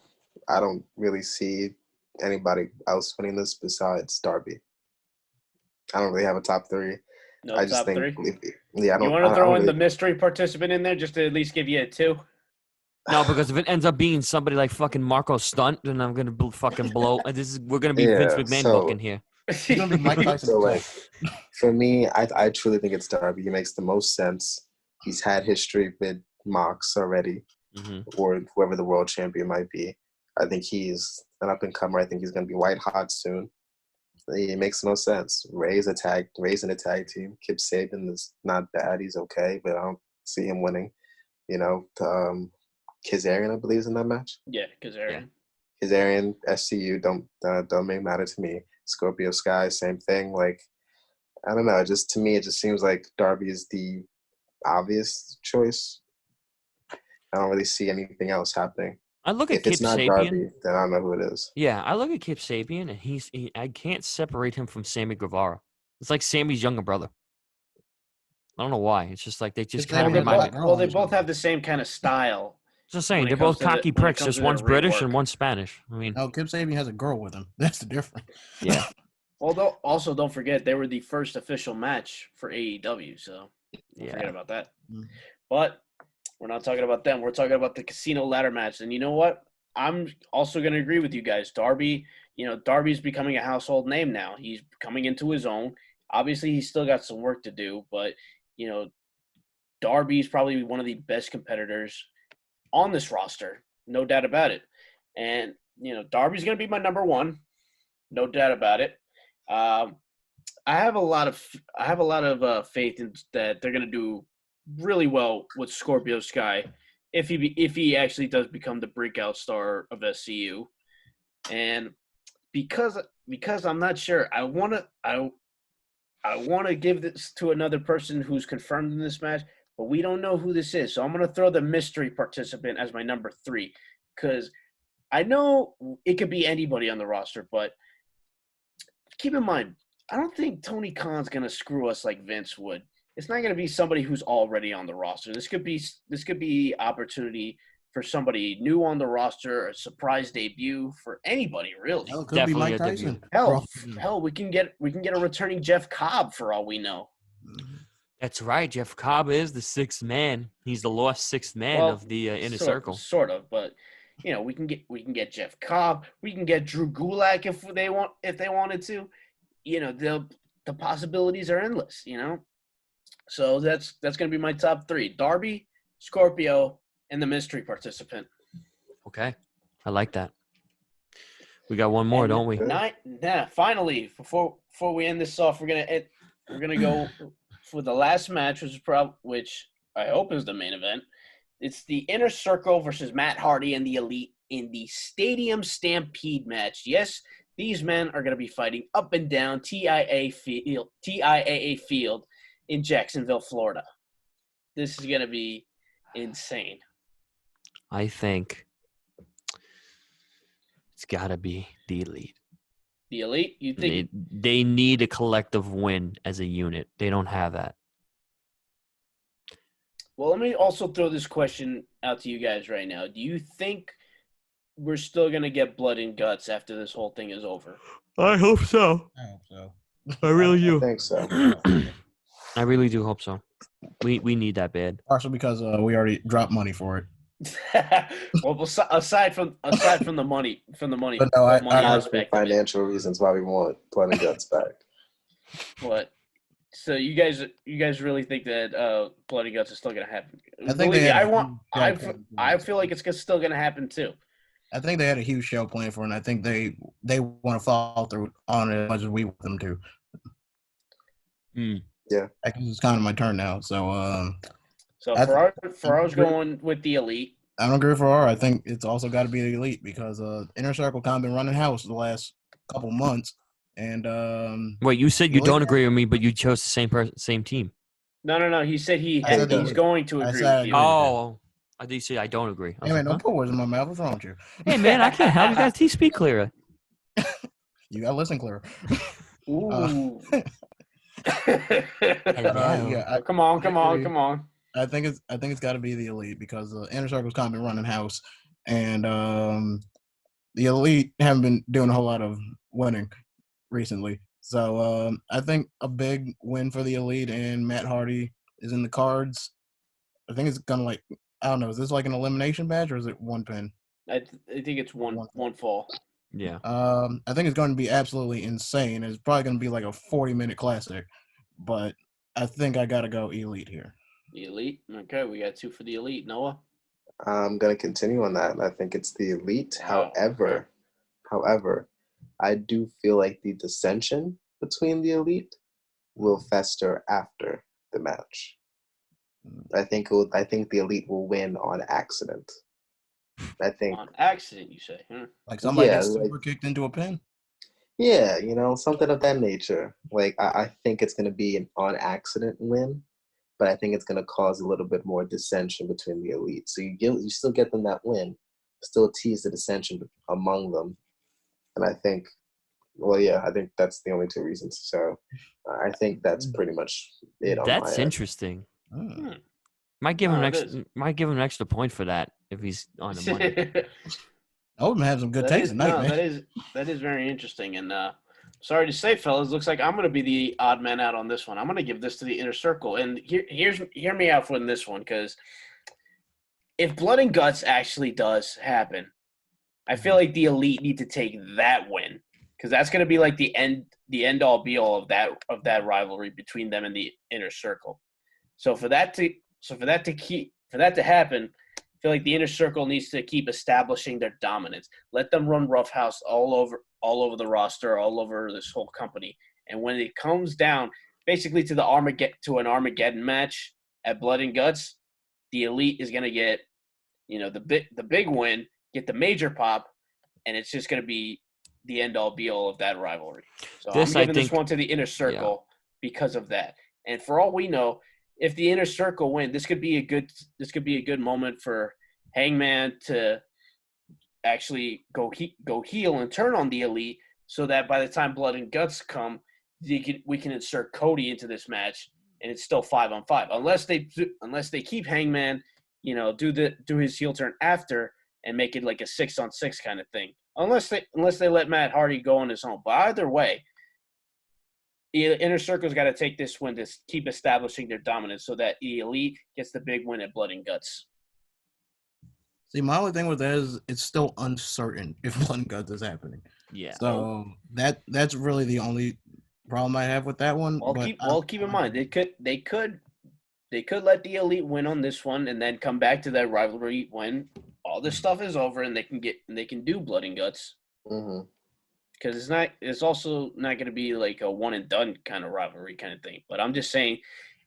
I don't really see anybody else winning this besides Darby. I don't really have a top 3. No I just top think, 3? Yeah, I don't. You want to throw in really, the mystery participant in there just to at least give you a 2? No, because if it ends up being somebody like fucking Marco Stunt, then I'm gonna fucking blow. We're gonna be Vince McMahon booking here. It's gonna be Mike Tyson. So for me, I truly think it's Darby. He makes the most sense. He's had history with Mox already, or whoever the world champion might be. I think he's an up and comer. I think he's gonna be white hot soon. It makes no sense. Ray's in a tag team. Kip Sabian is not bad. He's okay, but I don't see him winning. Kazarian, I believe, is in that match. Yeah, Kazarian. Yeah. Kazarian, SCU, don't make matter to me. Scorpio Sky, same thing. Like, I don't know. To me, it just seems like Darby is the obvious choice. I don't really see anything else happening. I look at if Kip it's not Sabian. Darby, then I don't know who it is. Yeah, I look at Kip Sabian, and I can't separate him from Sammy Guevara. It's like Sammy's younger brother. I don't know why. It's just like they just kind of remind me. Well, they both have the same kind of style. Just saying, they're both cocky pricks. Just one's British and one's Spanish. I mean, no, Kip Sabian has a girl with him. That's the difference. Yeah. Well, also don't forget they were the first official match for AEW, so don't forget about that. But we're not talking about them. We're talking about the casino ladder match. And you know what? I'm also going to agree with you guys. Darby's becoming a household name now. He's coming into his own. Obviously, he's still got some work to do, but Darby's probably one of the best competitors on this roster, no doubt about it. And Darby's going to be my number 1, no doubt about it. I have a lot of faith in that they're going to do really well with Scorpio Sky if he actually does become the breakout star of SCU. And because I'm not sure, I want to give this to another person who's confirmed in this match, but we don't know who this is. So I'm going to throw the mystery participant as my number 3 because I know it could be anybody on the roster, but keep in mind, I don't think Tony Khan's going to screw us like Vince would. It's not going to be somebody who's already on the roster. This could be opportunity for somebody new on the roster, a surprise debut for anybody, really. Hell, it could be Mike Tyson. Hell, we can get a returning Jeff Cobb for all we know. That's right. Jeff Cobb is the 6th man. He's the lost 6th man of the inner circle. Sort of, but we can get Jeff Cobb. We can get Drew Gulak if they wanted to. the possibilities are endless. So that's going to be my top 3: Darby, Scorpio, and the mystery participant. Okay, I like that. We got one more, don't we? Finally, before we end this off, we're gonna go for the last match, which I hope is the main event. It's the Inner Circle versus Matt Hardy and the Elite in the Stadium Stampede match. Yes, these men are gonna be fighting up and down TIAA Field in Jacksonville, Florida. This is gonna be insane. I think it's got to be the Elite. The Elite? You think they need a collective win as a unit? They don't have that. Well, let me also throw this question out to you guys right now. Do you think we're still going to get blood and guts after this whole thing is over? I hope so. I hope so. I really do. I think so. I really do hope so. We need that bad. Partially because we already dropped money for it. Well, aside from the money, But no, money aspect, financial reasons why we want blood and guts back. What? So you guys really think that blood and guts is still gonna happen? I think I feel like it's still gonna happen too. I think they had a huge show planned for it, and I think they want to follow through on it as much as we want them to. Yeah, I guess it's kind of my turn now. So, Ferrar's going with the Elite. I don't agree with Ferraro. I think it's also got to be the Elite because Inner Circle kind of been running house the last couple months. And wait, you said you don't agree with me, but you chose the same team. No. He said he's going to agree with you. Oh, I did say I don't agree. Hey man, don't put words in my mouth. What's wrong with you? Hey man, I can't help. You got to speak clearer. You got to listen clearer. Ooh. Come on. I think it's got to be the Elite because Inner Circle's kind of been running house, and the Elite haven't been doing a whole lot of winning recently. So I think a big win for the Elite and Matt Hardy is in the cards. I think it's gonna I don't know. Is this like an elimination match or is it one pin? I think it's one fall. Yeah. I think it's going to be absolutely insane. It's probably going to be like a 40-minute classic, but I think I got to go Elite here. The Elite? Okay, we got 2 for the Elite. Noah? I'm going to continue on that. I think it's the Elite. Wow. However, I do feel like the dissension between the Elite will fester after the match. I think the Elite will win on accident. I think on accident, you say? Like somebody gets super kicked into a pin. Yeah, something of that nature. Like I think it's going to be an on accident win, but I think it's going to cause a little bit more dissension between the Elite. So you still get them that win, still tease the dissension among them, and I think. Well, yeah, I think that's the only 2 reasons. So I think that's pretty much it. That's interesting. Might give him an extra point for that if he's on the money. I would have some good taste tonight, man. That is very interesting. And sorry to say, fellas, looks like I'm going to be the odd man out on this one. I'm going to give this to the Inner Circle. And hear me out for this one, because if Blood and Guts actually does happen, I feel like the Elite need to take that win, because that's going to be like the end all be all of that rivalry between them and the Inner Circle. So for that to happen, I feel like the Inner Circle needs to keep establishing their dominance. Let them run roughhouse all over the roster, all over this whole company. And when it comes down basically to an Armageddon match at Blood and Guts, the Elite is going to get, the big win, get the major pop, and it's just going to be the end all be all of that rivalry. So I'm giving this one to the Inner Circle because of that. And for all we know, if the Inner Circle win, this could be a good moment for Hangman to actually go heel and turn on the Elite, so that by the time Blood and Guts come, we can insert Cody into this match, and it's still 5-on-5. Unless they keep Hangman, do his heel turn after and make it like a 6-on-6 kind of thing. Unless they let Matt Hardy go on his own. But either way, the Inner Circle's got to take this win to keep establishing their dominance, so that the Elite gets the big win at Blood and Guts. See, my only thing with that is it's still uncertain if Blood and Guts is happening. Yeah. So that's really the only problem I have with that one. Well, keep in mind they could let the Elite win on this one and then come back to that rivalry when all this stuff is over and they can do blood and guts. Because it's also not going to be like a one and done kind of rivalry kind of thing. But I'm just saying,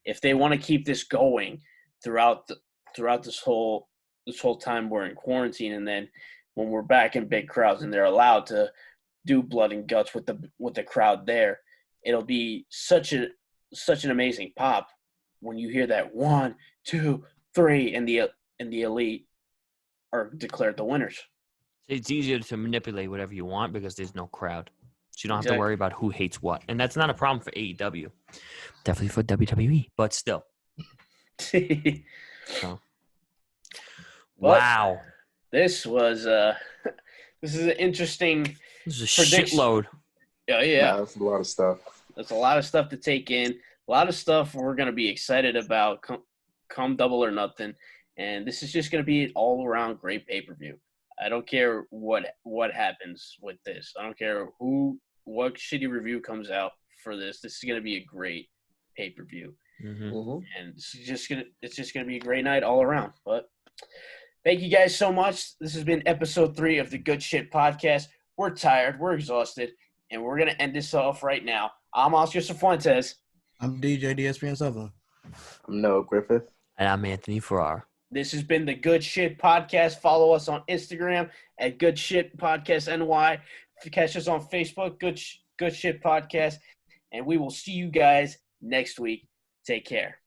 if they want to keep this going throughout this whole time we're in quarantine, and then when we're back in big crowds and they're allowed to do blood and guts with the crowd there, it'll be such an amazing pop when you hear that 1, 2, 3, and the Elite are declared the winners. It's easier to manipulate whatever you want because there's no crowd. So you don't have to worry about who hates what. And that's not a problem for AEW. Definitely for WWE, but still. So. Wow. This was this is an interesting This is a shitload. Oh yeah. That's a lot of stuff. That's a lot of stuff to take in. A lot of stuff we're gonna be excited about come Double or Nothing. And this is just gonna be an all around great pay-per-view. I don't care what happens with this. I don't care what shitty review comes out for this. This is going to be a great pay-per-view. And it's just gonna be a great night all around. But thank you guys so much. This has been episode 3 of the Good Shit Podcast. We're tired, we're exhausted, and we're gonna end this off right now. I'm Oscar Cifuentes. I'm DJ DSPN Sutherland. I'm Noah Griffith. And I'm Anthony Farrar. This has been the Good Shit Podcast. Follow us on Instagram at Good Shit Podcast NY. Catch us on Facebook, Good Shit Podcast. And we will see you guys next week. Take care.